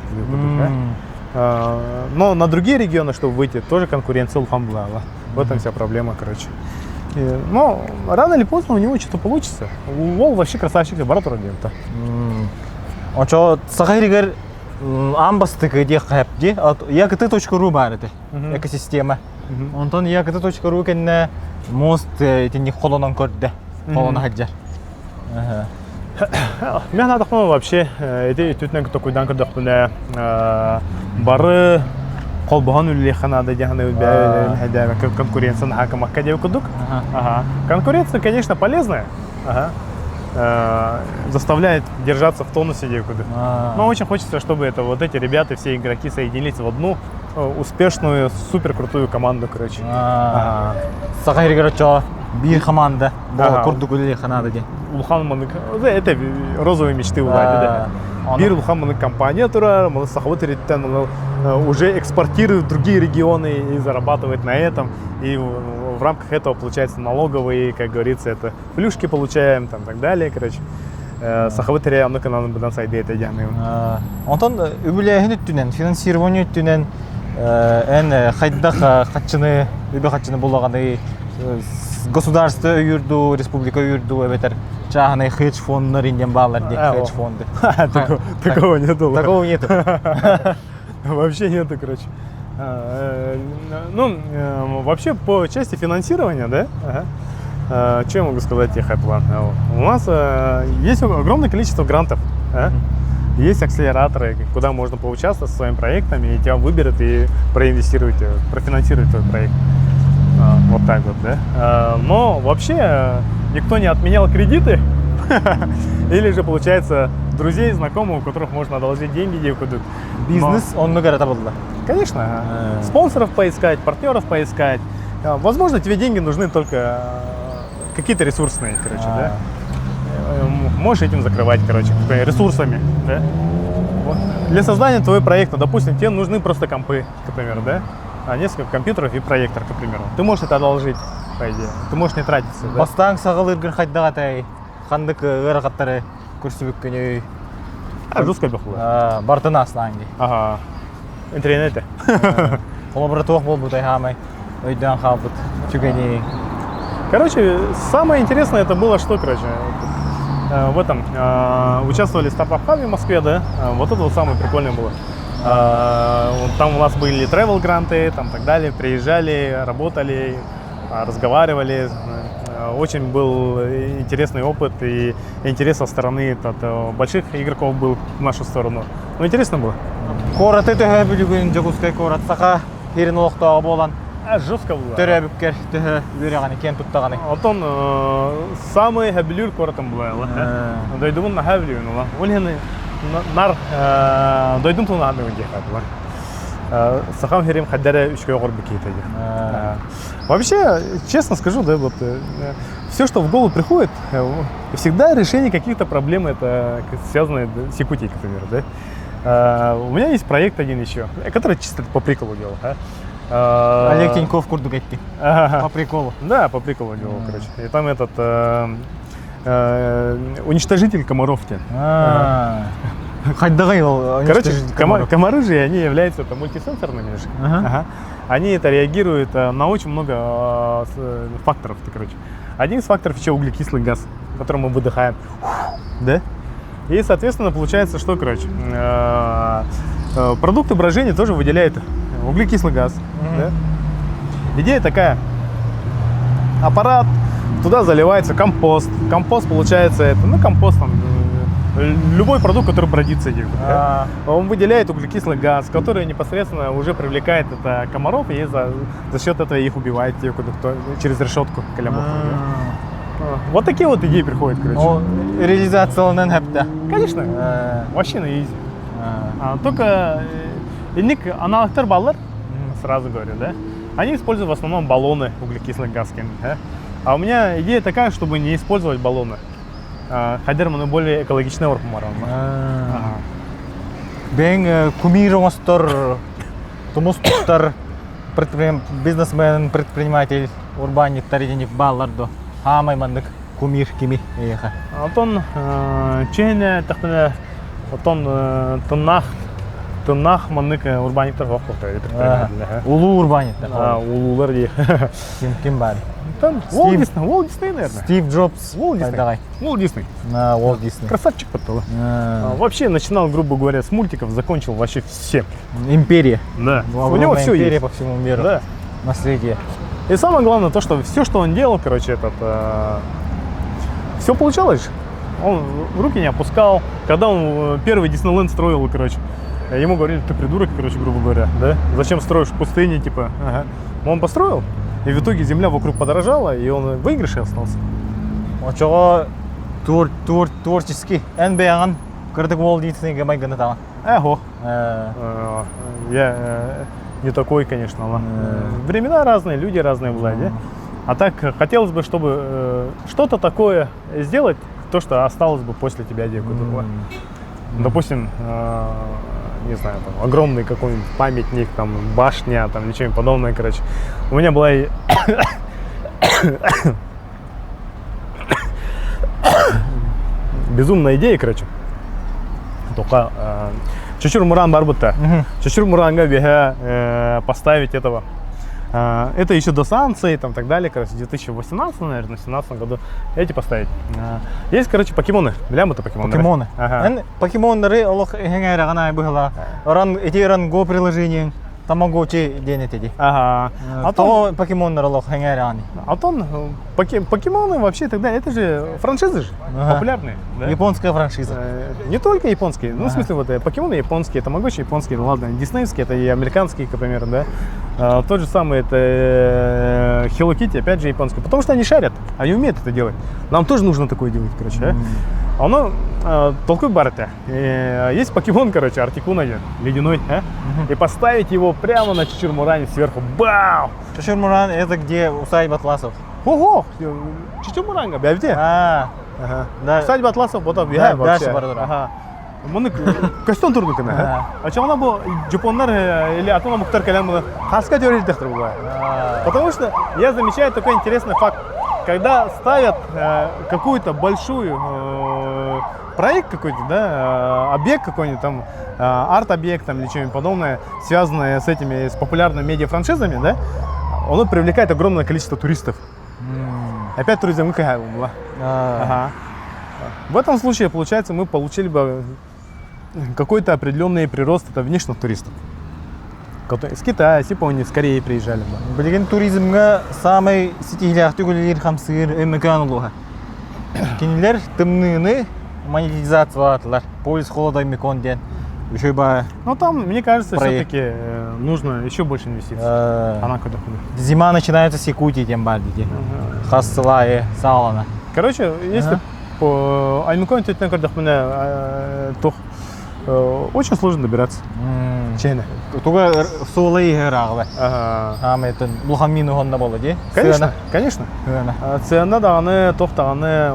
Но на другие регионы, чтобы выйти, тоже конкуренция Лухамбла. В этом вся проблема, короче. Но рано или поздно у него что-то получится. Вол вообще красавчик, баратура делает. Он что, Сахаригер амбастык где хэпди, ягт.ру бар это экосистема. Онтон ягт.ру кенне мост эти не холонан көрдө, холона хаджар. Мен адахман вообще эти түтнен кто куйдан кырдыктыне бары колбахан үлле ханада дяхны үлбә конкуренцияны хакамакка деп кудук. Конкуренция, конечно, полезная. Заставляет держаться в тонусе деп кудук. Но очень хочется, чтобы это вот эти ребята, все игроки соединились в одну успешную, супер крутую команду, короче. Сахаригер чо бир команда, курдук үлле ханада де. Улханманык, это розовые мечты уладили. Бир Улханманык компания, которая уже экспортирует в другие регионы и зарабатывает на этом. И в рамках этого получается налоговые, как говорится, это плюшки получаем, там так далее, короче. Сахавытыря амны каналын бұдан сайды это яны. Онтон үбіләхін үттінен, финансирование үттінен, ән қайдақ қатшыны, үбі қатшыны болағаны государство үйірду, республика үйірду, өбетер чағаны хедж фондынар инден бағалар дек, хедж фонды. Такого нету. Такого нету. Вообще нету, короче. Ну, вообще по части финансирования, да? Что я могу сказать, Хайплан? У нас есть огромное количество грантов, есть акселераторы, куда можно поучаствовать со своими проектами, и тебя выберут и профинансируют твой проект. Вот так вот, да? Но вообще никто не отменял кредиты, или же, получается, друзей, знакомых, у которых можно одолжить деньги, где куда. Бизнес, он много раз был. Конечно. Спонсоров поискать, партнеров поискать. Возможно, тебе деньги нужны только какие-то ресурсные, короче, да. Можешь этим закрывать, короче, ресурсами, да. Вот. Для создания твоего проекта, допустим, тебе нужны просто компы, к примеру, да, несколько компьютеров и проектор, к примеру. Ты можешь это одолжить, по идее. Ты можешь не тратиться, да. Бастан сағыл үргір қайдағатай, қандық ғырақаттары көрсібік күні Жестко бехло. бартына асланги. Ага. Интернете. Қолабыра тоқ бол бұтай хамай, өйден қалбыт, чүгені. Короче, самое интересное это было, что, короче, в этом участвовали в Startup Hub в Москве, да, вот это вот самое прикольное было. Там у нас были travel гранты, там так далее, приезжали, работали, разговаривали. Очень был интересный опыт и интерес со стороны от больших игроков был в нашу сторону. Ну, интересно было. Қораты түхі білігін жүгізкай қорат сақа, херін олықтағы болан. Жестко было. Түрі бүккер түхі үйрегені, кен тұттағаны. Алтон самый хабилюр коратым было. Дойдумын на хабилюр, он нар дойдум туна хабилюр дехат. Сахам херим хаддара үшкой горбы кейтади. Вообще, честно скажу, да, вот все, что в голову приходит, всегда решение каких-то проблем, это связано с Якутией, к примеру, да. У меня есть проект один еще, который чисто по приколу делал. Олег Тиньков курдугетти. По приколу. Да, по приколу делал, короче. И там этот уничтожитель комаров. Короче, комары же, они являются мультисенсорными же. Они это реагируют на очень много факторов, короче. Один из факторов еще углекислый газ, который мы выдыхаем, да? И, соответственно, получается, что, короче, продукты брожения тоже выделяют углекислый газ, да? Идея такая: аппарат, туда заливается компост, компост получается это, ну, компост там, любой продукт, который бродится, он выделяет углекислый газ, который непосредственно уже привлекает это комаров и за счет этого их убивает через решетку калямов. Вот такие вот идеи приходят, короче. Реализация хапта. Конечно, вообще на изи. Только аналогтар баллар, сразу говорю, да, они используют в основном баллоны углекислых газ. А у меня идея такая, чтобы не использовать баллоны. Хадер мы более экологичный орг маран. Бен кумировостор, тумустор, бизнесмен, предприниматель, урбаник, таридиник, баллардо, хамай мандык, кумир кими. Антон чейне тахтана, Антон тоннах мандык урбаниктар вакыты. Улу урбаник. Улулар ди. Ким бар? Уолт Дисней, наверное. Стив Джобс. Уолт Дисней. Уолт Дисней. Красавчик подтал. Вообще начинал, грубо говоря, с мультиков, закончил вообще все. Империя. Да. У него все империя есть. по всему миру. Да. Наследие. И самое главное то, что все, что он делал, короче, все получалось. Он руки не опускал. Когда он первый Диснейленд строил, короче, ему говорили: ты придурок, короче, грубо говоря, да? Зачем строишь в пустыне, типа? Он построил. И в итоге земля вокруг подорожала, и он в выигрыше остался. Очего творческий. НБА кырдык Уолт Диснейге майганы тама. Ого. Я не такой, конечно. Времена разные, люди разные были, да? А так хотелось бы, чтобы что-то такое сделать, то, что осталось бы после тебя, допустим, не знаю, там, огромный какой-нибудь памятник, там, башня, там, ничего подобное, короче. У меня была безумная идея, короче. Только Чучур Муран Барбута. Чучур Муранга бега поставить этого. Это еще до санкций, там, так далее, короче, в 2018, наверное, в 2017 году эти поставить. Есть, короче, покемоны. Блямо это покемоны. Покемоны. Ага. Покемонları олох хенгайрагана была. Оран эти го приложение. Тамагочи денег. Ага. А то покемонları олох хенгайрагани. А то покемоны вообще и так далее, это же франшизы же, популярные. Да? Японская франшиза. Не только японские, ну, в смысле, вот покемоны японские, тамагочи японские, ну ладно, диснеевские, это и американские, к примеру, да. Тот же самый, это Hello Kitty, опять же японский, потому что они шарят, они умеют это делать. Нам тоже нужно такое делать, короче, а оно толкуй барте. Есть покемон, короче, Артикун один, ледяной, и поставить его прямо на Чучур Муране сверху, бау! Чучур Муран это где усадьба Атласов. Ого, чуть-чуть маранга, бәвде. Да. Кстати, Атласов, вот так, Да, вообще. дальше бардыр. Ага. Мұны көстен тұрды кіні. Ачағына бұл жапонлар или атына мұқтар кәлем бұны қасқа теоретиктер бұлай. Потому что я замечаю такой интересный факт. Когда ставят какую-то большую проект какой-то, да, объект какой-нибудь, там, арт-объект там, или что-нибудь подобное, связанное с этими, с популярными медиа-франшизами, да, оно привлекает огромное количество туристов. Опять туризм была. Ага. В этом случае, получается, мы получили бы какой-то определенный прирост это внешних туристов. Которые с Китая, с Японии, с Кореи приезжали бы. Билген туризмга самый сетихляхты гулелер хамсыр эмекан улуга. Кинилер тымныны монетизация атлар. Полис холода эмекон ден. Еще ба. Но там, мне кажется, все-таки нужно еще больше инвестиций. Она куда? Зима начинается с Якутии, тем более. Хассылае, салана. Короче, если по Аймеконе очень сложно добираться. Чайно. Туга солы играл. Ага. Блухамину хонда было, де? Конечно, конечно. Цена да, они тохтаны.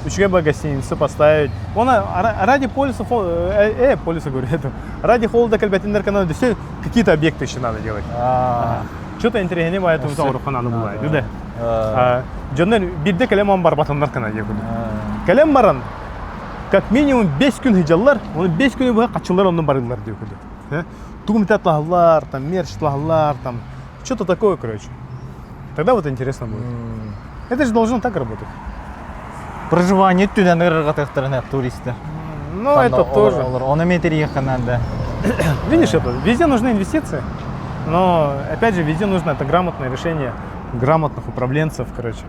Учебы бы гостиницы поставить. Ради полиса, полиса говорю, это ради холода кальбатинер канал, все какие-то объекты еще надо делать. Что-то интереснее, поэтому тоже надо было. Люди. Джоннер бирде калем амбар батандар канал делают. Калем баран. Как минимум 5 күн хиджаллар, оны 5 күн буга качылар ондан барылар деп көдө. Тугумтатлаһлар, там мерчтлаһлар, там что-то такое, короче. Тогда вот интересно будет. Это же должно так работать. Проживание тюден ыргатыктырын туристы. Ну, это тоже. Он метрия надо. Видишь, это везде нужны инвестиции, но опять же везде нужно это грамотное решение грамотных управленцев, короче.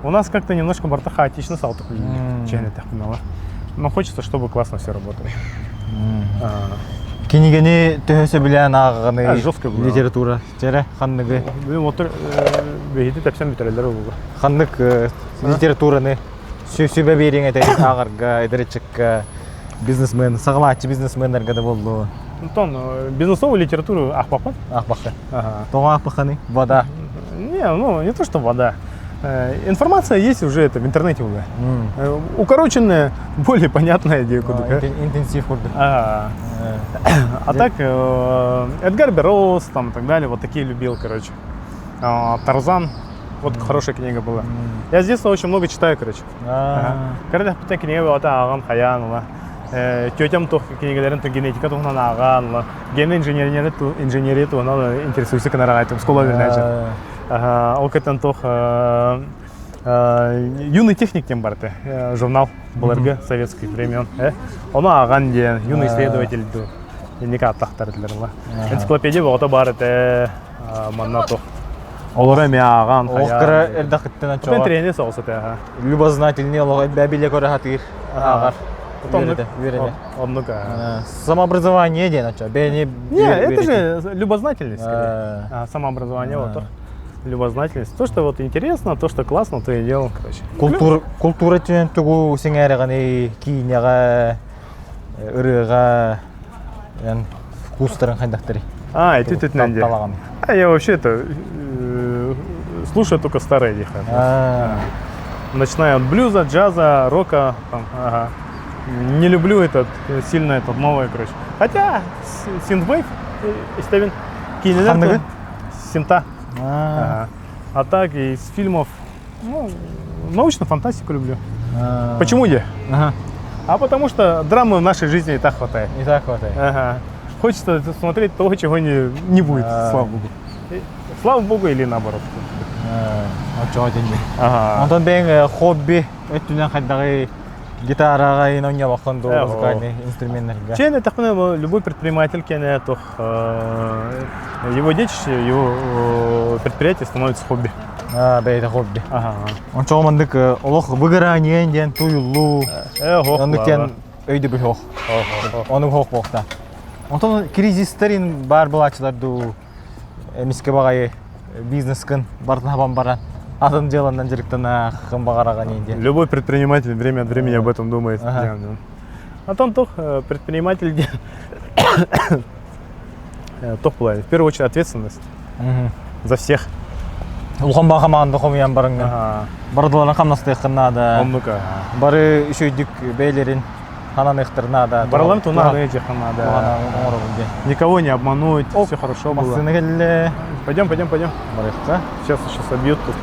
У нас как-то немножко борта хаотично стало такой, но хочется, чтобы классно все работало. Кинигени төһөсө билен агыны жестко было. Литература. Тере ханныгы. Мотор бейти тапсам битерелер булды. Ханнык литератураны сөйсөбө бериң этер агырга, эдеречекке бизнесмен, саглаачы бизнесмендерге да болду. Бизнесовую литературу ахпакпын? Ахпакка. Ага. Тоға ахпаканы вода. Не то, что вода. Информация есть уже это в интернете уже. Укороченная, более понятная идея. Интенсив курды. А так, Эдгар Берроуз там и так далее, вот такие любил, короче. Тарзан, вот хорошая книга была. Я с детства очень много читаю, короче. Когда я книга была, это Аган Хаян, тетям то книгаларын то генетика тухнан Аган, ген инженерия тухнан интересуется канарагайтым, школа вернее. Ол кеттен тох юный техник тем барты, журнал буларга советских времен. Оны аган ден, юный исследователь ду. Ника тахтарлар ла. Энциклопедия багыта бар эте манна тох. Олар эме аган хая. Окра эрдакыттан чоо. Тренер соғысы те. Любознательный олар бәбиле көрә хатыр. Агар. Самообразование ден ача. Не, это же любознательность. Самообразование вот. Любознательность. То, что вот интересно, то, что классно, то и делал, короче. Культура тюнен тугу сеңәргәне кийнега, ырыга, вкустарын хайдактыры. Я вообще это слушаю только старые дихи. Начиная от блюза, джаза, рока. Не люблю сильно этот новое, короче. Хотя синтвейв, Стивен Кинелер, синта. А так и из фильмов, научную фантастику люблю. Почему я? А потому что драмы в нашей жизни и так хватает. И так хватает. Хочется смотреть того, чего не будет, слава богу. Слава богу или наоборот. Антон бен хобби, өттүнөн кайдагы гитарага инония баканды музыкальный инструменттерге. Чен так любой предприниматель его детище, его предприятие становится хобби. Бейте хобби. Он чомандык олох выгорание ден туюлу. Ондыктен өйдө бихох. Оны хок бокта. Антон кризистерин бар булачыларду эмиске багай бизнескин бартын хабан баран. Атын деландан жирктен ахын багараган инде. Любой предприниматель время от времени об этом думает. А там тох предприниматель тох в первую очередь ответственность за всех. Улхан команда комуян барыңга. Ага. Бардылардан камнастыгына да. Омнука. Бары үшөйдүк бейлерин хананыктырына да. Баралам туна жахана, да. Никого не обмануть, все хорошо было. Массыны келле. Пойдем. Барыкка. Сейчас обьют тут.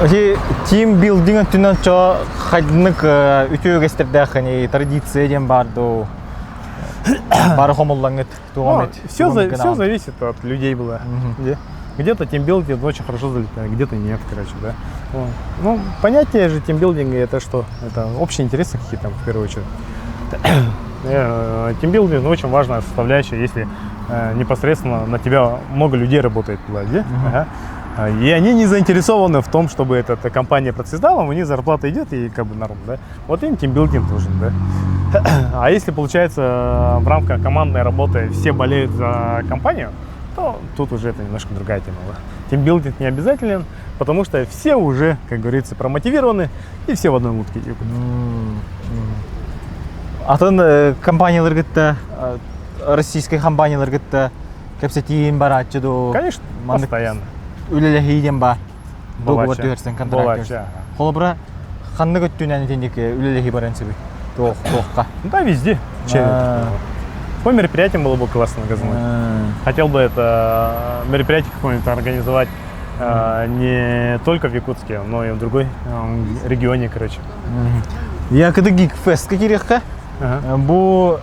Оти тимбилдинг түнөн чо хайдынык үтөөгестердахани традиция дем барды. Бары хомуллаңыт тугамет. Все зависит от людей было. Где-то тимбилдинг очень хорошо залетает, где-то нет, короче, да. Вот. Ну, понятие же тимбилдинга это что? Это общие интересы какие-то, в первую очередь. Тимбилдинг очень важная составляющая, если непосредственно на тебя много людей работает в ладе. И они не заинтересованы в том, чтобы эта компания процветала, у них зарплата идет и как бы норм, да. Вот им тимбилдинг нужен, да. А если получается в рамках командной работы все болеют за компанию, то тут уже это немножко другая тема. Да? Тимбилдинг не обязателен, потому что все уже, как говорится, промотивированы и все в одной лодке идут. Атын компанияларга российский компанияларга кепсетин барачыду. Конечно, постоянно. Үлелехиден бар. Договор Болача. төверсен контракт. Болача. Холобра ханны көттүнөн тендик үлелехи баранчыбы. Тоққа. Да, везде. По мероприятиям было бы классно газовать. Хотел бы это мероприятие какое-нибудь организовать не только в Якутске, но и в другой регионе, короче. Я когда гигфест какирекка, бу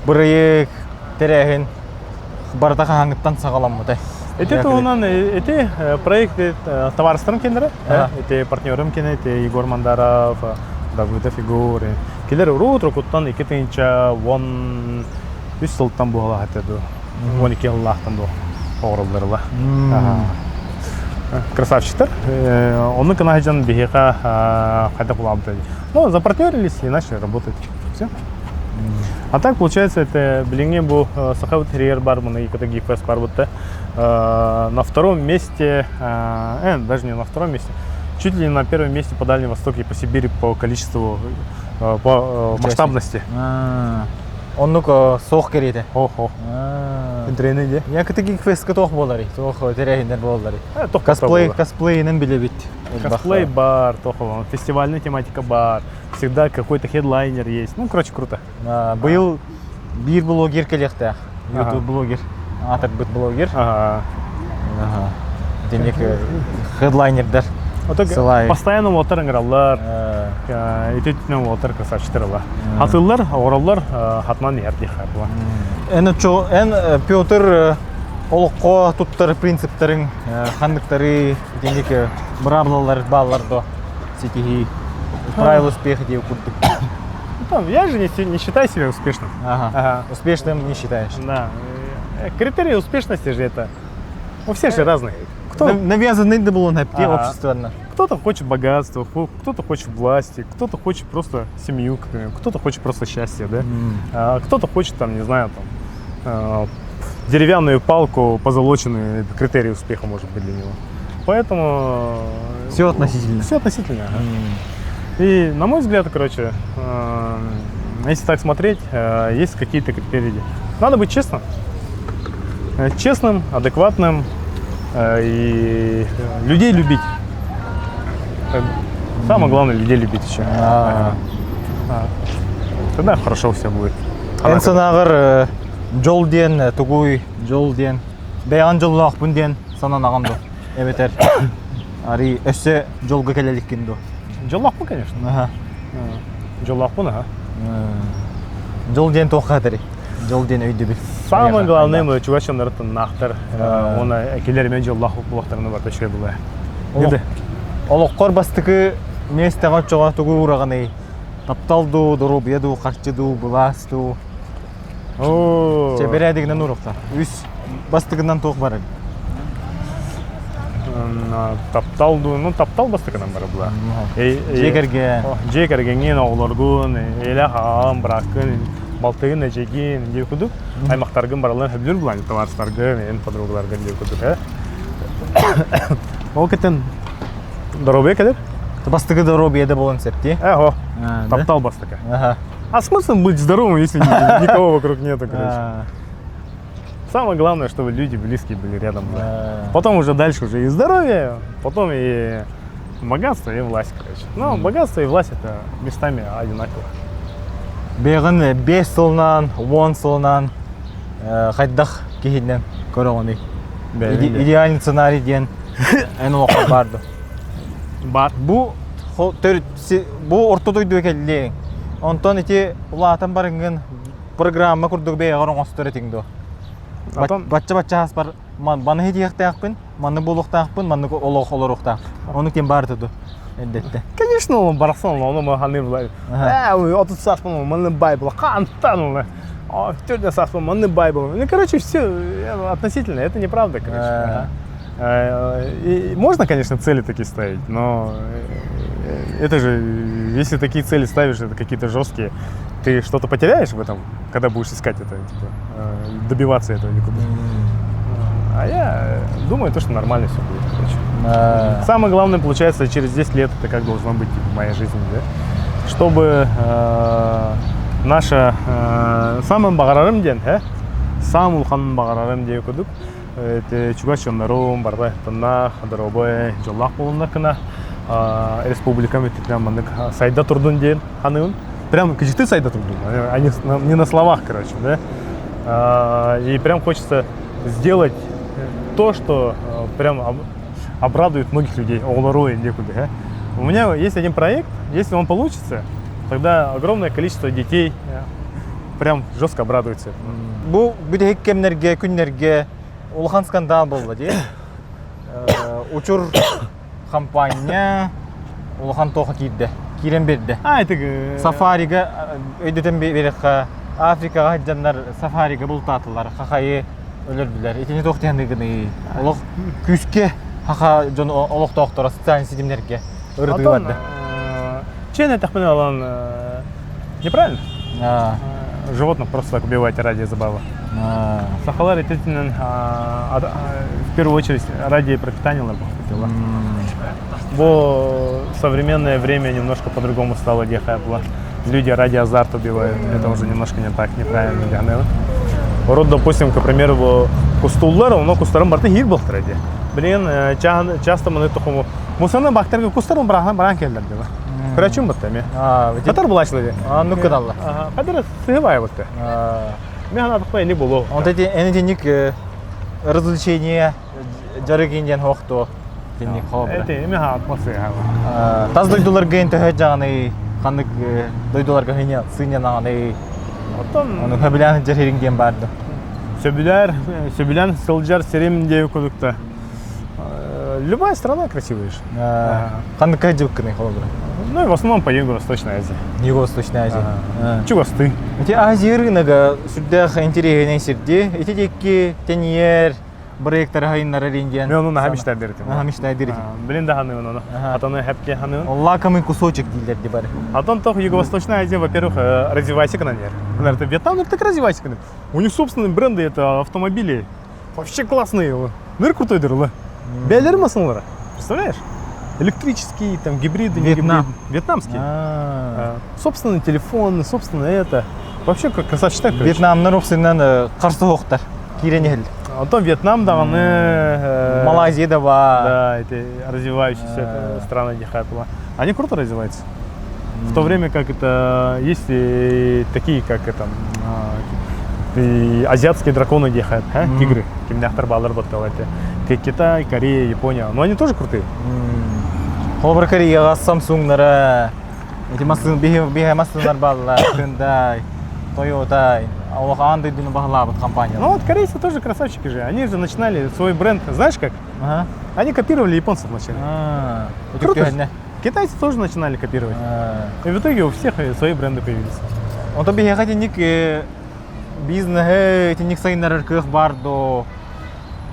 проект тереген бардага хангыттан сагаламмытай. Это у нас эти проекты товарстарым кендері, эти партнерым кене, эти Егор Мандаров, Давыдов Егор. Келер урутро куттан 2-10 жылдан була хатеду. 12 жылдан до оғрылдырла. Красавчиктар. Оны канахаджан бихека қайда булабды. Ну, запартнерились и начали работать. Все. А так получается, это блине был сахавый терьер бар, мы и когда гифес бар вот на втором месте, даже не на втором месте, чуть ли не на первом месте по Дальнему Востоку и по Сибири по количеству, по масштабности. Оннук соқ керейді. Ох. Интернет де. Я когда гигфестка тоқ болари, тоқ терегендер болари. Косплей. Косплейнен биле бит. Косплей бар, фестивальная тематика бар. Всегда какой-то хедлайнер есть. Ну, короче, круто. Был бир блогер келехте. YouTube блогер. Атак бит блогер. Демек хедлайнердер. Постоянно отыр ыңыралар, ететінен отыр красавчықтырла. Хатылар, оралар, хатман ерді қабыла. Ән Петр олыққа тұттары принциптерін, қандықтары, демек мұраблалар, балаларды сетихи правил успеха деп күрдік. Я же не считаю себя успешным. Успешным не считаешь? Да. Критерии успешности же это, у всех же разные. Навязанный да было на общественно. Кто-то хочет богатства, кто-то хочет власти, кто-то хочет просто семью, кто-то хочет просто счастья, да? Кто-то хочет, там, не знаю, там, деревянную палку позолоченную, это критерий успеха может быть для него. Поэтому... Все относительно. Все относительно. И, на мой взгляд, короче, если так смотреть, есть какие-то критерии. Надо быть честным. Честным, адекватным. И людей любить. Самое главное, людей любить еще. Тогда хорошо все будет. Энсанагар жолден, тугуй жолден, бәян жоллақ бүнден сананағанды. Эбетер, ари өссе жолға келелік кенді. Жоллақ бұл, конечно. Жоллақ бұл, Жолден тоққадыры. Жолден өйді біл. Самое главное, мы чувачам нарытын нақтыр. Оны әкелерімен жоллақ бұлақтарына бар төшке бұлай. Олыққор бастықы местеға чоға тұғы ұрағаны тапталды, дұру, беду, қарчыды, бұласты. Чебері әдігінен ұрықта. Үс бастығынан тоқ бар. Тапталды, ну таптал бастығынан бар бұла. Жекерген. Жекергенген оғыларғын, елі қағам, бірақын. Балтығын, әжеген, деп күдік. Аймақтарғын бараларын хөбдер бұлан, товарыстарғын, ең подруғыларғын деп күдік. Ол кеттен дорогой кәдер? Бастығы дорогой еді болын сәпте? Таптал бастығы. А смысл быть здоровым, если никого вокруг нету, короче? Самое главное, чтобы люди близкие были рядом. Да. Да. Потом уже дальше уже и здоровье, потом и богатство, и власть, короче. Но богатство и власть это местами одинаково. Бегін 5 жылынан, 10 жылынан қайдақ кейіннен көріғаны. Идеальный сценарий ден әні оқып барды. Бар. Бұл ортодойду екелі. Онтон ете ұлатан барыңын программа күрдігі бейғар оңастыр етіңді. Батча хас бар. Маны хеті еқтаяқпын, маны болуқтаяқпын, маны олық олар оқтаяқпын. Оны кен барды ду. Конечно, он барсан, он маханы был. Вот тут саспан, манный байбл, хантан, тёрня саспан, манный байбл. Ну, короче, все относительно, это неправда, короче. И можно, конечно, цели такие ставить, но это же, если такие цели ставишь, это какие-то жесткие, ты что-то потеряешь в этом, когда будешь искать это, типа, добиваться этого никуда. А я думаю, то, что нормально все будет, короче. Самое главное, получается, через 10 лет это как должно быть в моей жизни, да? Чтобы наша самым багарарым ден, сам улхан багарарым ден кудук, это чугачондарум, барбай, тоннах, дробой, жоллах болунда кына, республикам это прям сайда турдун ден, ханыун, прям кичты сайда турдун, они не на словах, короче, да? И прям хочется сделать то, что прям обрадует многих людей. У меня есть один проект, если он получится, тогда огромное количество детей прям жестко обрадуется. Бұл бүдек кемнерге, күннерге улхан скандал болды, де? Учур компания улхан тоқа кейді, керен берді. Сафариға өйдетен берекқа, Африкаға жандар сафариға бұл татылар, қақайы өлірділер. Етені тоқтияндығыны, олық күске хақа жон олық тоқтора социальный сетимдерге өрді барды. Чен это понял, неправильно? Животных просто так убивать ради забавы. Сахалар действительно в первую очередь ради пропитания хотела. Бо современное время немножко по-другому стало дехабло. Люди ради азарта убивают. Это уже немножко не так, неправильно. Вот, допустим, к примеру, кустуллар, но кустарым барты хир был ради. Блин, часто мы такому мусорный бактерия кустарым бран келдер дела. Причем вот там. Катар была человек. Ну кадалла. Катар сыгывай вот ты. Меня надо такое не было. Он эти энергетик развлечения жаргинден хохто. Это имя атмосфера. Таз дойдулар гейн тахаджаны ханнык дойдуларга хиня сынянаны. Onu habilan jarherinген барды. Сөбілян, Сылджар, Сереміндеу кодукта. Любая страна красивая же. Ханны кайдюк кыны холодра. Ну и в основном по Юго-Восточной Азии. Юго-Восточная Азия. Чугосты. Эти Азия рынога сюда интересные серде. Эти деки теньер проекттар хайыннары ренген. Мен оны хамиштай бердім. Хамиштай бердім. Блин, да ханы оны. Атаны хэпке ханы. Лакомый кусочек дилер де бар. Атан только Юго-Восточная Азия, во-первых, развивайся канонер. Это Вьетнам, так развивайся канонер. У них собственные бренды, это автомобили. Вообще классные. Ну и крутой дырлы. Белер масонлары. Представляешь? Электрические, там, гибриды, не гибриды. Вьетнамские. Собственный телефон, собственно это. Вообще как красавчик. Вьетнамның рухсынан қарсы хоқтар. Киренел. А то Вьетнам, да, Малайзия да бар. Да, это развивающиеся страны Дихайпла. Они круто развиваются. В то время как это есть и такие, как это, и азиатские драконы Дихайп, тигры, кимняхтар балар батталаты. Как Китай, Корея, Япония. Но они тоже крутые. Холбар Кореяга Samsung'lara, эти машиндар баллар, Hyundai, Toyota, Аллах андайдыны бағалабыт компания. Ну вот корейцы тоже красавчики же. Они же начинали свой бренд, знаешь как? Они копировали японцев вначале. Круто же. Китайцы тоже начинали копировать. И в итоге у всех свои бренды появились. Он тобі ехать бизнес, эти ник сайнар кых бардо.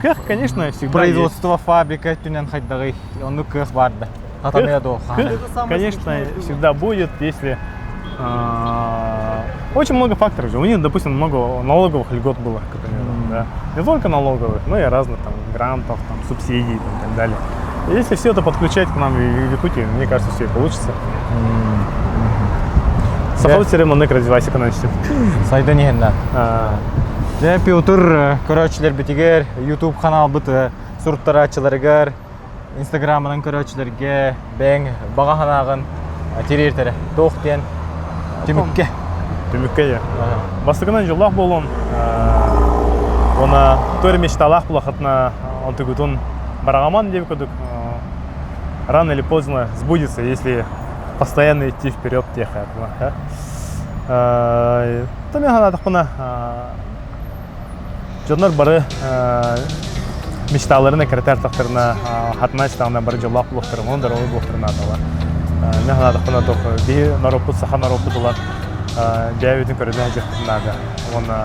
Кых, конечно, всегда производство фабрика тюнен хайдагы, он кых барда. Конечно, всегда будет, если очень много факторов же. У них, допустим, много налоговых льгот было, к примеру, да. Не только налоговых, но и разных там грантов, там, субсидий там, и так далее. И если все это подключать к нам в Якутии, мне кажется, все и получится. Сахал все равно развивайся экономически. Сайда не генна. Және Петр көрәтчілер бітігер, YouTube канал бұты, сұрттарачыларығар, Instagram'ның көрәтчілерге бәң баға ханағын терертері. Тоқтен, түмікке. Түмікке, я. Бастығынан жылақ болуын, оны төр мечталақ бұлақытына онтығытын барағаман деп көдік. Рано или поздно сбудется, если постоянно идти вперед тех. Томен ғанадық бұна жонлар бары мечталарына кірітер тақтырына хатына читағына бары жолақ бұлықтырын, оны дұролы бұлықтырын адала. Мен ғанадық бұна тоқ бей наропыт, саха наропыт олар бәйбетін көрінен жақтырын ады. Оны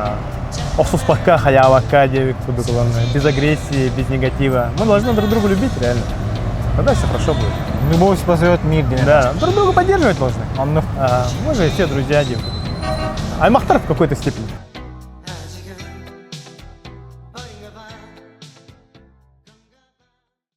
оқсуспаққа, хаяваққа девик будут, без агрессии, без негатива. Мы должны друг друга любить, реально. Тогда все хорошо будет. Любовь спасет мир. Да, друг друга поддерживать должны. Мы же все друзья, девки. Аймақтар в какой-то степени.